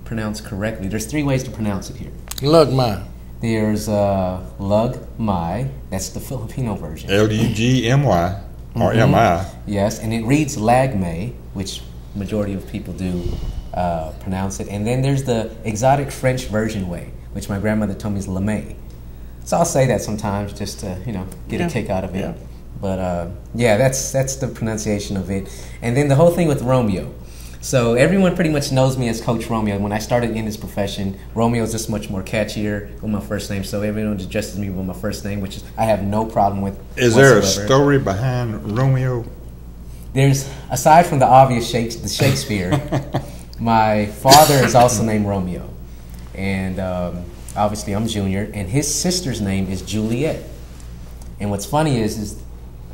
S10: pronounced correctly, there's 3 ways to pronounce it here.
S3: Lugmay.
S10: There's Lugmay, that's the Filipino version.
S4: Lugmy or M-I.
S10: Yes, and it reads Lagmay, which majority of people do pronounce it. And then there's the exotic French version way, which my grandmother told me is Lemay. So I'll say that sometimes just to, get a kick out of it. Yeah. But yeah, that's the pronunciation of it. And then the whole thing with Romeo. So everyone pretty much knows me as Coach Romeo. When I started in this profession, Romeo is just much more catchier with my first name. So everyone just addresses me with my first name, which I have no problem with.
S4: Is there a story behind Romeo?
S10: There's, aside from the obvious the Shakespeare, my father is also named Romeo. And obviously I'm Junior, and his sister's name is Juliet. And what's funny is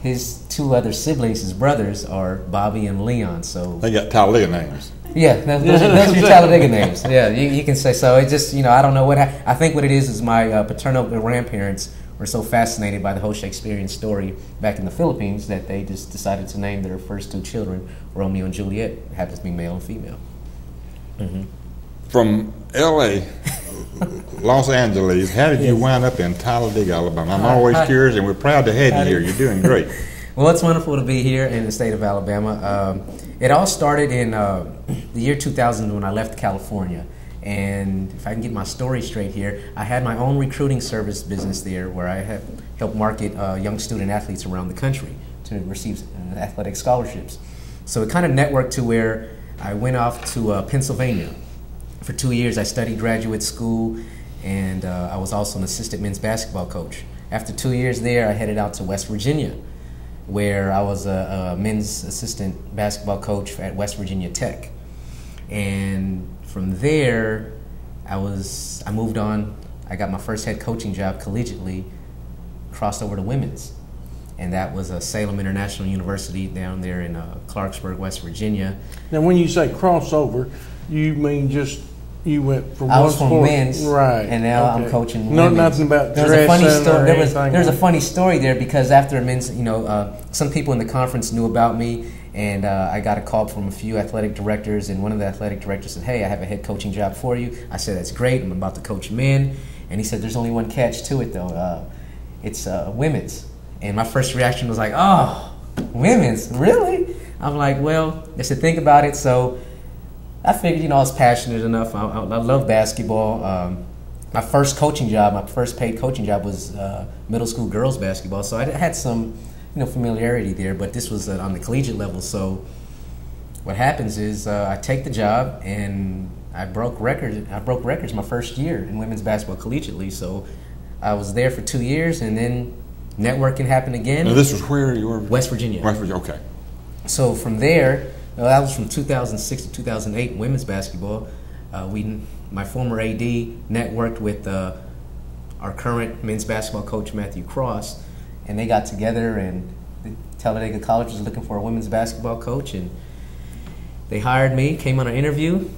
S10: his 2 other siblings, his brothers, are Bobby and Leon. So
S4: they got Talladega names.
S10: Yeah, those are your Talladega names. Yeah, you can say so. It just, I don't know what. I think what it is my paternal grandparents were so fascinated by the whole Shakespearean story back in the Philippines that they just decided to name their first 2 children Romeo and Juliet. It happens to be male and female. Mm-hmm.
S4: From L.A., Los Angeles, how did you wind up in Talladega, Alabama? I'm always curious, and we're proud to have you here. You're doing great.
S10: Well, it's wonderful to be here in the state of Alabama. It all started in the year 2000 when I left California. And if I can get my story straight here, I had my own recruiting service business there where I helped market young student athletes around the country to receive athletic scholarships. So it kind of networked to where I went off to Pennsylvania. For 2 years, I studied graduate school, and I was also an assistant men's basketball coach. After 2 years there, I headed out to West Virginia, where I was a men's assistant basketball coach at West Virginia Tech. And from there, I moved on. I got my first head coaching job collegiately, crossed over to women's. And that was Salem International University down there in Clarksburg, West Virginia.
S3: Now, when you say crossover, you mean just you went from
S10: I was
S3: one
S10: from
S3: sport,
S10: men's,
S3: right?
S10: And now I'm coaching
S3: No,
S10: women's.
S3: nothing about
S10: there was a funny story. There was
S3: a
S10: funny story there because after men's, some people in the conference knew about me, And I got a call from a few athletic directors, and one of the athletic directors said, "Hey, I have a head coaching job for you." I said, "That's great. I'm about to coach men." And he said, "There's only one catch to it, though. It's women's." And my first reaction was like, "Oh, women's? Really?" I'm like, "Well," I said, "think about it." So I figured, I was passionate enough. I love basketball. My first paid coaching job was middle school girls basketball. So I had some, familiarity there, but this was on the collegiate level. So what happens is I take the job and I broke records my first year in women's basketball collegiately. So I was there for 2 years, and then networking happened again.
S4: Now this was where you were?
S10: West Virginia.
S4: West Virginia, okay.
S10: So from there, that was from 2006 to 2008 in women's basketball. My former AD networked with our current men's basketball coach, Matthew Cross, and they got together, and Talladega College was looking for a women's basketball coach, and they hired me, came on an interview,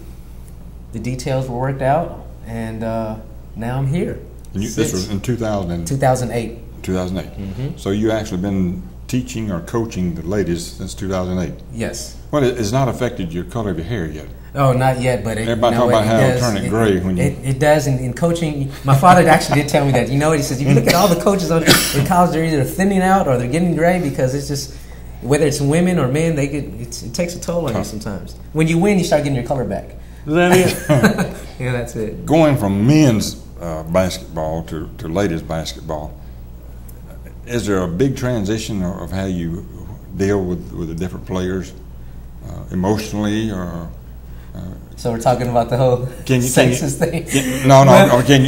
S10: the details were worked out, and now I'm here.
S4: And this was in 2008.
S10: 2008.
S4: Mm-hmm. So you actually been teaching or coaching the ladies since 2008?
S10: Yes.
S4: Well, it's not affected your color of your hair yet.
S10: Oh, not yet, but
S4: everybody talking about how it'll turn it gray when you.
S10: It does in coaching. My father actually did tell me that. He says, if you look at all the coaches in college, they're either thinning out or they're getting gray, because it's just, whether it's women or men, it takes a toll on you sometimes. When you win, you start getting your color back.
S3: Is that it?
S10: Yeah, that's it.
S4: Going from men's basketball to ladies basketball, is there a big transition of how you deal with the different players emotionally, or?
S10: So we're talking about the whole sexist thing.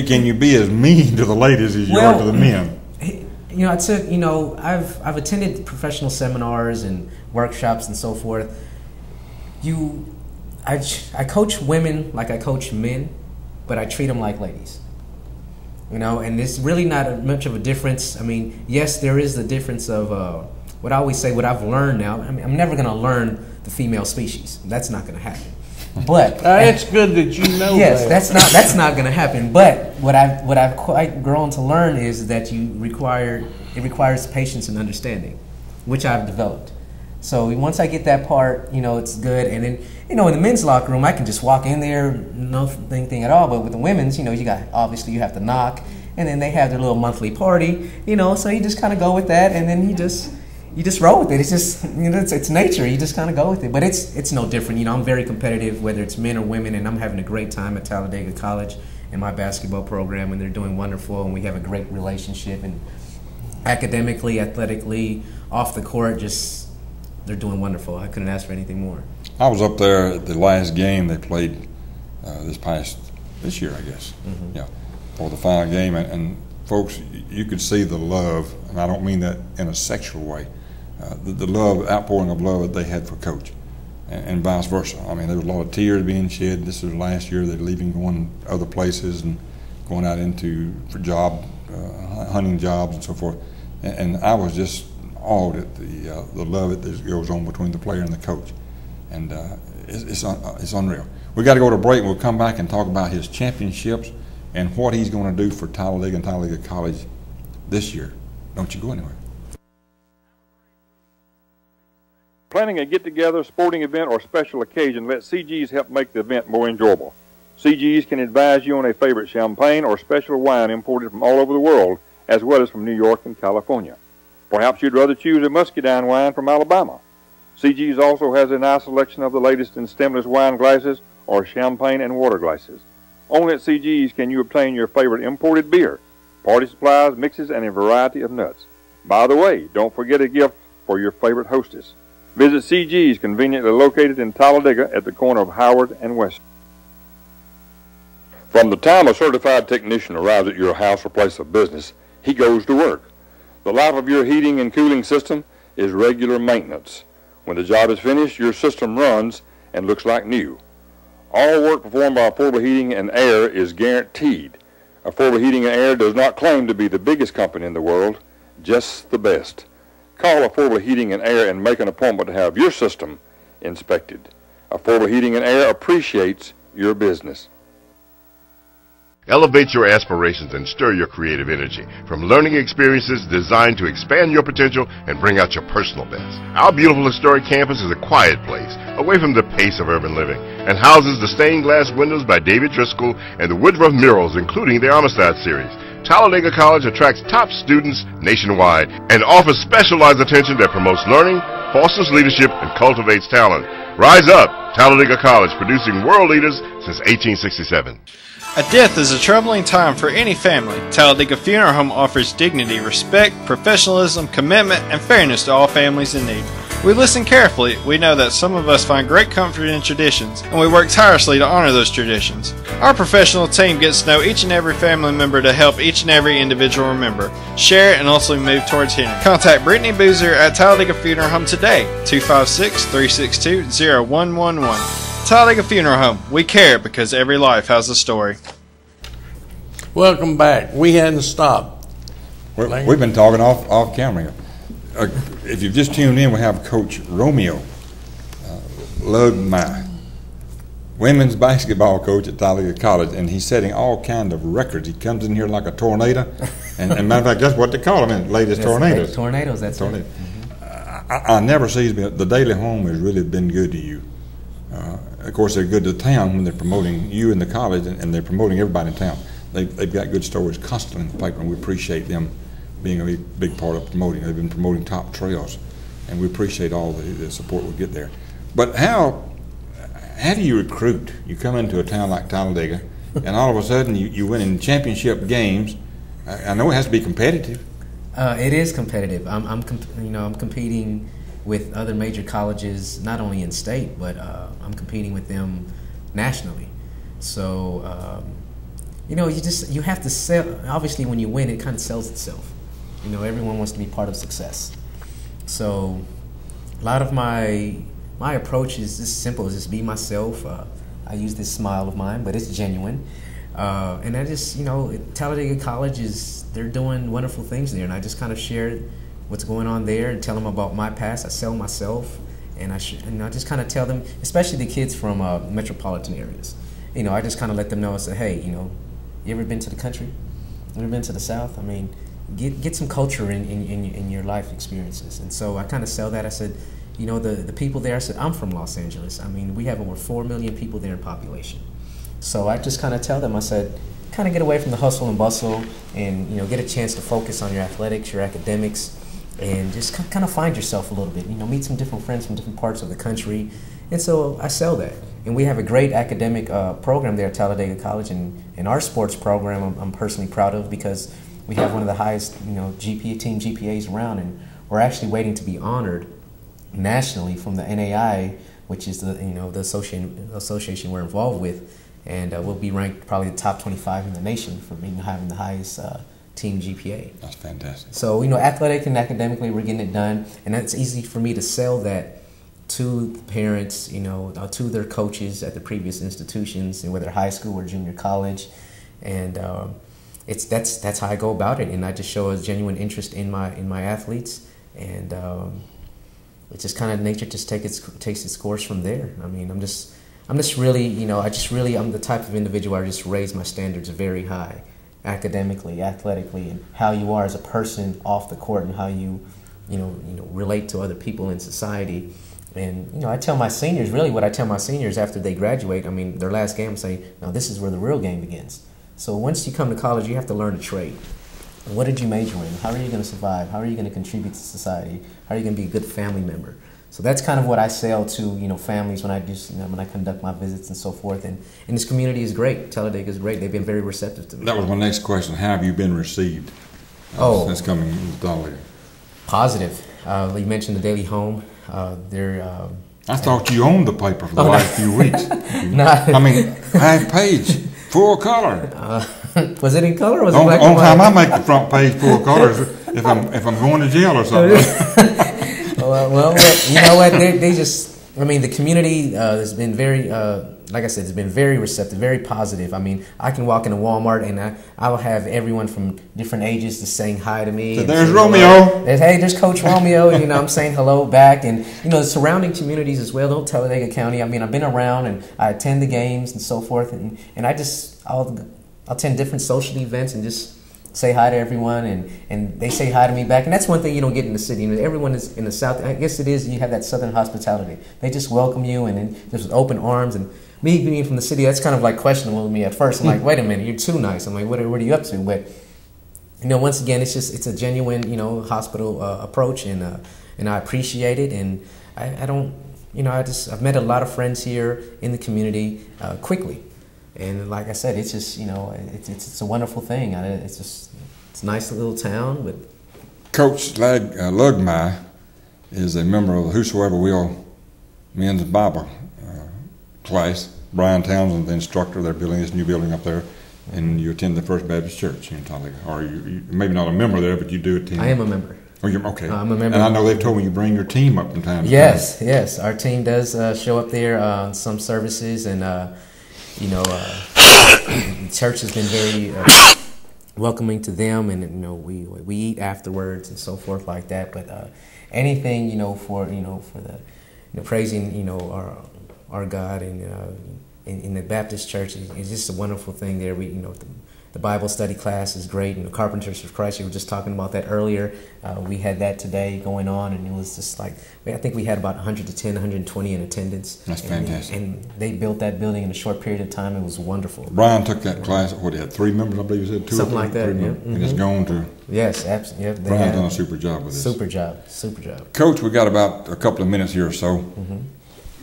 S4: Can you be as mean to the ladies as you are to the men?
S10: I've attended professional seminars and workshops and so forth. I coach women like I coach men, but I treat them like ladies. And it's really not much of a difference. I mean, yes, there is the difference of what I always say, what I've learned now. I mean, I'm never going to learn the female species. That's not going to happen. But
S3: it's good that you know.
S10: Yes,
S3: that.
S10: that's not going to happen. But what I've quite grown to learn is that it requires patience and understanding, which I've developed. So once I get that part, it's good. And then in the men's locker room, I can just walk in there, no thing at all. But with the women's, you have to knock, and then they have their little monthly party, So you just kind of go with that, and then you just roll with it. It's just, it's nature. You just kind of go with it. But it's no different. I'm very competitive, whether it's men or women, and I'm having a great time at Talladega College in my basketball program, and they're doing wonderful, and we have a great relationship. And academically, athletically, off the court, they're doing wonderful. I couldn't ask for anything more.
S4: I was up there at the last game they played this year, I guess. Mm-hmm. Yeah, for the final game, and folks, you could see the love, and I don't mean that in a sexual way. The outpouring of love that they had for Coach, and vice versa. I mean, there was a lot of tears being shed. This was last year. They're leaving, going other places, and going out for hunting jobs and so forth. And I was just awed at the love that goes on between the player and the coach, and it's unreal. We got to go to break, and we'll come back and talk about his championships and what he's going to do for Talladega and Talladega College this year. Don't you go anywhere.
S6: Planning a get-together, sporting event, or special occasion, let CG's help make the event more enjoyable. CG's can advise you on a favorite champagne or special wine imported from all over the world, as well as from New York and California. Perhaps you'd rather choose a muscadine wine from Alabama. CG's also has a nice selection of the latest in stemless wine glasses or champagne and water glasses. Only at CG's can you obtain your favorite imported beer, party supplies, mixes, and a variety of nuts. By the way, don't forget a gift for your favorite hostess. Visit CG's, conveniently located in Talladega at the corner of Howard and West. From the time a certified technician arrives at your house or place of business, he goes to work. The life of your heating and cooling system is regular maintenance. When the job is finished, your system runs and looks like new. All work performed by Affordable Heating and Air is guaranteed. Affordable Heating and Air does not claim to be the biggest company in the world, just the best. Call Affordable Heating and Air and make an appointment to have your system inspected. Affordable Heating and Air appreciates your business.
S9: Elevate your aspirations and stir your creative energy from learning experiences designed to expand your potential and bring out your personal best. Our beautiful historic campus is a quiet place, away from the pace of urban living, and houses the stained glass windows by David Driscoll and the Woodruff murals, including the Amistad series. Talladega College attracts top students nationwide and offers specialized attention that promotes learning, fosters leadership, and cultivates talent. Rise up! Talladega College, producing world leaders since 1867.
S7: A death is a troubling time for any family. Talladega Funeral Home offers dignity, respect, professionalism, commitment, and fairness to all families in need. We listen carefully. We know that some of us find great comfort in traditions, and we work tirelessly to honor those traditions. Our professional team gets to know each and every family member to help each and every individual remember, share, and ultimately move towards healing. Contact Brittany Boozer at Talladega Funeral Home today, 256-362-0111. Talladega Funeral Home. We care because every life has a story.
S3: Welcome back. We hadn't stopped.
S4: We've been talking off camera. If you've just tuned in, we have Coach Romeo Ludmire, women's basketball coach at Talladega College, and he's setting all kinds of records. He comes in here like a tornado, and matter of fact, that's what they call them, latest tornadoes.
S10: Tornadoes, that's
S4: tornado. I never see the Daily Home has really been good to you. Of course, they're good to the town when they're promoting you in the college, and they're promoting everybody in town. They've got good stories constantly in the paper, and we appreciate them being a big part of promoting. They've been promoting top trails, and we appreciate all the support we get there. But how do you recruit? You come into a town like Talladega, and all of a sudden you win in championship games. I know it has to be competitive.
S10: It is competitive. I'm competing with other major colleges, not only in state, but I'm competing with them nationally. So you have to sell. Obviously, when you win, it kind of sells itself. Everyone wants to be part of success. So a lot of my approach is just simple. Just be myself. I use this smile of mine, but it's genuine. And I just, Talladega College they're doing wonderful things there, and I just kind of share what's going on there and tell them about my past. I sell myself, and I just kind of tell them, especially the kids from metropolitan areas. I just kind of let them know. I say, hey, you ever been to the country? Ever been to the South? I mean, get some culture in your life experiences. And so I kind of sell that. I said, the people there. I said, I'm from Los Angeles. I mean, we have over 4 million people there in population. So I just kind of tell them. I said, kind of get away from the hustle and bustle, and get a chance to focus on your athletics, your academics, and just kind of find yourself a little bit. Meet some different friends from different parts of the country. And so I sell that. And we have a great academic program there at Talladega College, and our sports program I'm personally proud of, because we have one of the highest team GPAs around, and we're actually waiting to be honored nationally from the NAI, which is the association we're involved with, and we'll be ranked probably the top 25 in the nation for having the highest team GPA.
S4: That's fantastic.
S10: So athletic and academically, we're getting it done, and that's easy for me to sell that to the parents, to their coaches at the previous institutions, and whether high school or junior college, and that's how I go about it, and I just show a genuine interest in my athletes, and it's just kind of nature just takes its course from there. I mean, I'm just really, I'm the type of individual I just raise my standards very high, academically, athletically, and how you are as a person off the court, and how you relate to other people in society. And I tell my seniors, really what I tell my seniors after they graduate, I mean, their last game, I say, now this is where the real game begins. So once you come to college, you have to learn a trade. What did you major in? How are you going to survive? How are you going to contribute to society? How are you going to be a good family member? So that's kind of what I sell to families when I do when I conduct my visits and so forth. And this community is great. Talladega is great. They've been very receptive to me.
S4: That was my next question. How have you been received since coming to Talladega?
S10: Positive. You mentioned the Daily Home.
S4: I thought you owned the paper for the last few weeks. I mean, half page, full color.
S10: Was it in color or was it black
S4: and
S10: white?
S4: On time I make the front page full colors if I'm going to jail or something.
S10: well, you know what? They just, the community has been very, like I said, it's been very receptive, very positive. I mean, I can walk into Walmart and I will have everyone from different ages just saying hi to me.
S4: So there's Romeo.
S10: Hey, there's Coach Romeo. I'm saying hello back. And, the surrounding communities as well, don't Talladega County. I mean, I've been around and I attend the games and so forth. And I just, attend different social events and just say hi to everyone, and they say hi to me back. And that's one thing you don't get in the city. You know, everyone is in the South. I guess it is. You have that Southern hospitality. They just welcome you and just with open arms. And me being from the city, that's kind of like questionable to me at first. I'm like, wait a minute, you're too nice. I'm like, what are you up to? But you know, once again, it's a genuine, you know, hospital approach, and I appreciate it. And I don't, you know, I've met a lot of friends here in the community quickly. And like I said, it's just, you know, it's a wonderful thing. It's a nice little town. But
S4: Coach Lugmai is a member of the Whosoever Will Men's Bible class. Brian Townsend, the instructor, they're building this new building up there, and you attend the First Baptist Church here in Talladega. Or you maybe not a member there, but you do attend.
S10: I am a member.
S4: Oh, you're okay.
S10: I'm a member.
S4: And I know they've told me you bring your team up from time to time.
S10: Yes. Our team does show up there on some services, and you know, the church has been very welcoming to them, and you know, we eat afterwards and so forth like that. But anything, you know, for the, you know, praising, you know, our God, and in the Baptist church is just a wonderful thing there. We, you know, the Bible study class is great, and the Carpenters of Christ, you were just talking about that earlier. We had that today going on, and it was just like, I think we had about 110, 120 in attendance.
S4: That's fantastic.
S10: And they built that building in a short period of time. It was wonderful.
S4: Brian took that class, what, he had 3 members, I believe you said? 2
S10: Something
S4: or 3?
S10: like that,
S4: 3
S10: yeah.
S4: members. And it's gone to...
S10: Yes, absolutely. Yeah,
S4: Brian's done a super job with this.
S10: Super job.
S4: Coach, we got about a couple of minutes here or so.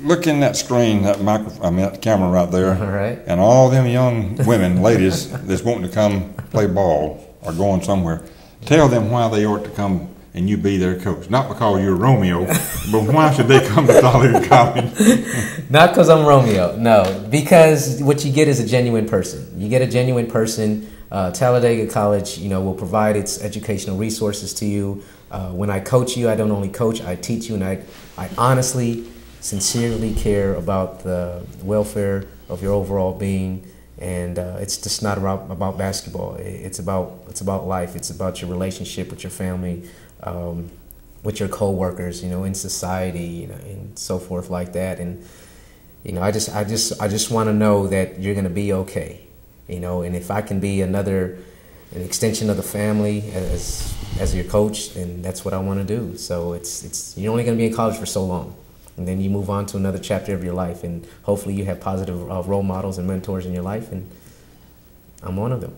S4: Look in that screen, that that camera right there.
S10: All right.
S4: And all them young women, ladies, that's wanting to come play ball or going somewhere, tell them why they ought to come and you be their coach. Not because you're Romeo, but why should they come to Talladega College?
S10: Not because I'm Romeo, no. Because what you get is a genuine person. You get a genuine person. Talladega College, you know, will provide its educational resources to you. When I coach you, I don't only coach, I teach you, and I honestly, sincerely care about the welfare of your overall being, and it's just not about basketball. It's about life. It's about your relationship with your family, with your co-workers, you know, in society, you know, and so forth like that. And you know, I just want to know that you're going to be okay, you know. And if I can be an extension of the family as your coach, then that's what I want to do. So it's you're only going to be in college for so long. And then you move on to another chapter of your life, and hopefully you have positive role models and mentors in your life, and I'm one of them.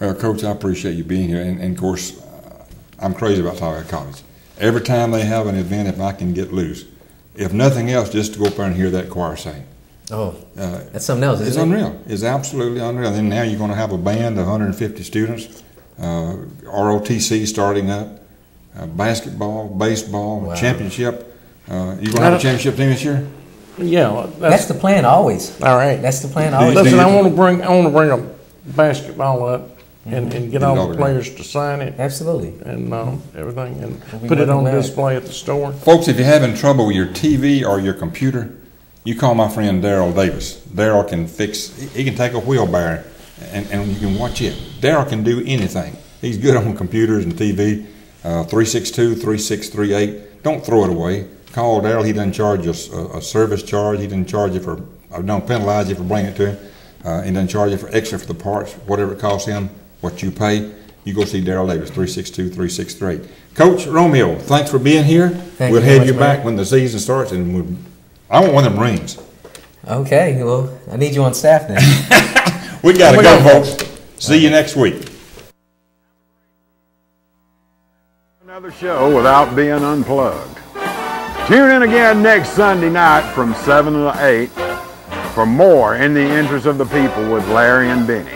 S4: Well, Coach, I appreciate you being here, and of course, I'm crazy about Talladega College. Every time they have an event, if I can get loose, if nothing else, just to go up there and hear that choir sing.
S10: Oh, that's something else, isn't it?
S4: It's unreal. It's absolutely unreal. And then now you're going to have a band of 150 students, ROTC starting up, basketball, baseball,
S10: wow.
S4: Championship. You going to have a championship team this year?
S3: Yeah,
S10: that's the plan always.
S3: All right,
S10: that's the plan always.
S3: Listen, I want to bring a basketball up and get all the players to sign it.
S10: Absolutely,
S3: and everything, and put it on display at the store.
S4: Folks, if you're having trouble with your TV or your computer, you call my friend Daryl Davis. Daryl can fix. He can take a wheelbarrow and you can watch it. Daryl can do anything. He's good on computers and TV. 362-3638. Don't throw it away. Call Daryl. He doesn't charge you a service charge. He doesn't charge you for, don't penalize you for bringing it to him. He doesn't charge you for extra for the parts, whatever it costs him, what you pay. You go see Daryl Davis, 362-3638. Coach Romeo, thanks for being here. We'll have you back when the season starts, and I want one of them rings.
S10: Okay, well, I need you on staff then.
S4: We got to go, folks. See you next week.
S2: Another show without being unplugged. Tune in again next Sunday night from 7 to 8 for more In the Interest of the People with Larry and Benny.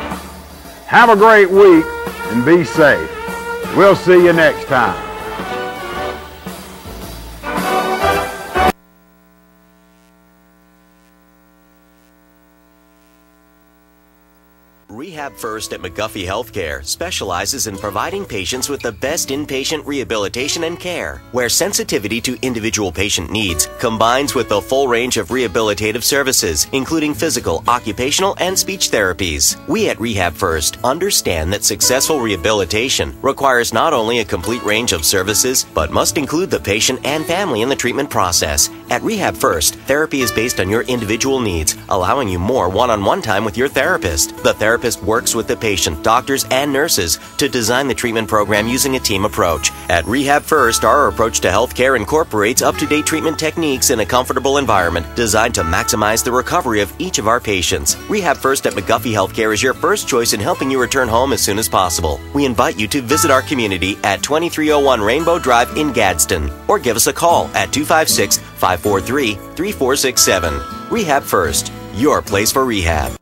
S2: Have a great week and be safe. We'll see you next time.
S1: Rehab First at McGuffey Healthcare specializes in providing patients with the best inpatient rehabilitation and care, where sensitivity to individual patient needs combines with the full range of rehabilitative services, including physical, occupational, and speech therapies. We at Rehab First understand that successful rehabilitation requires not only a complete range of services, but must include the patient and family in the treatment process. At Rehab First, therapy is based on your individual needs, allowing you more one-on-one time with your therapist. The therapist works works with the patient, doctors, and nurses to design the treatment program using a team approach. At Rehab First, our approach to healthcare incorporates up-to-date treatment techniques in a comfortable environment designed to maximize the recovery of each of our patients. Rehab First at McGuffey Healthcare is your first choice in helping you return home as soon as possible. We invite you to visit our community at 2301 Rainbow Drive in Gadsden, or give us a call at 256-543-3467. Rehab First, your place for rehab.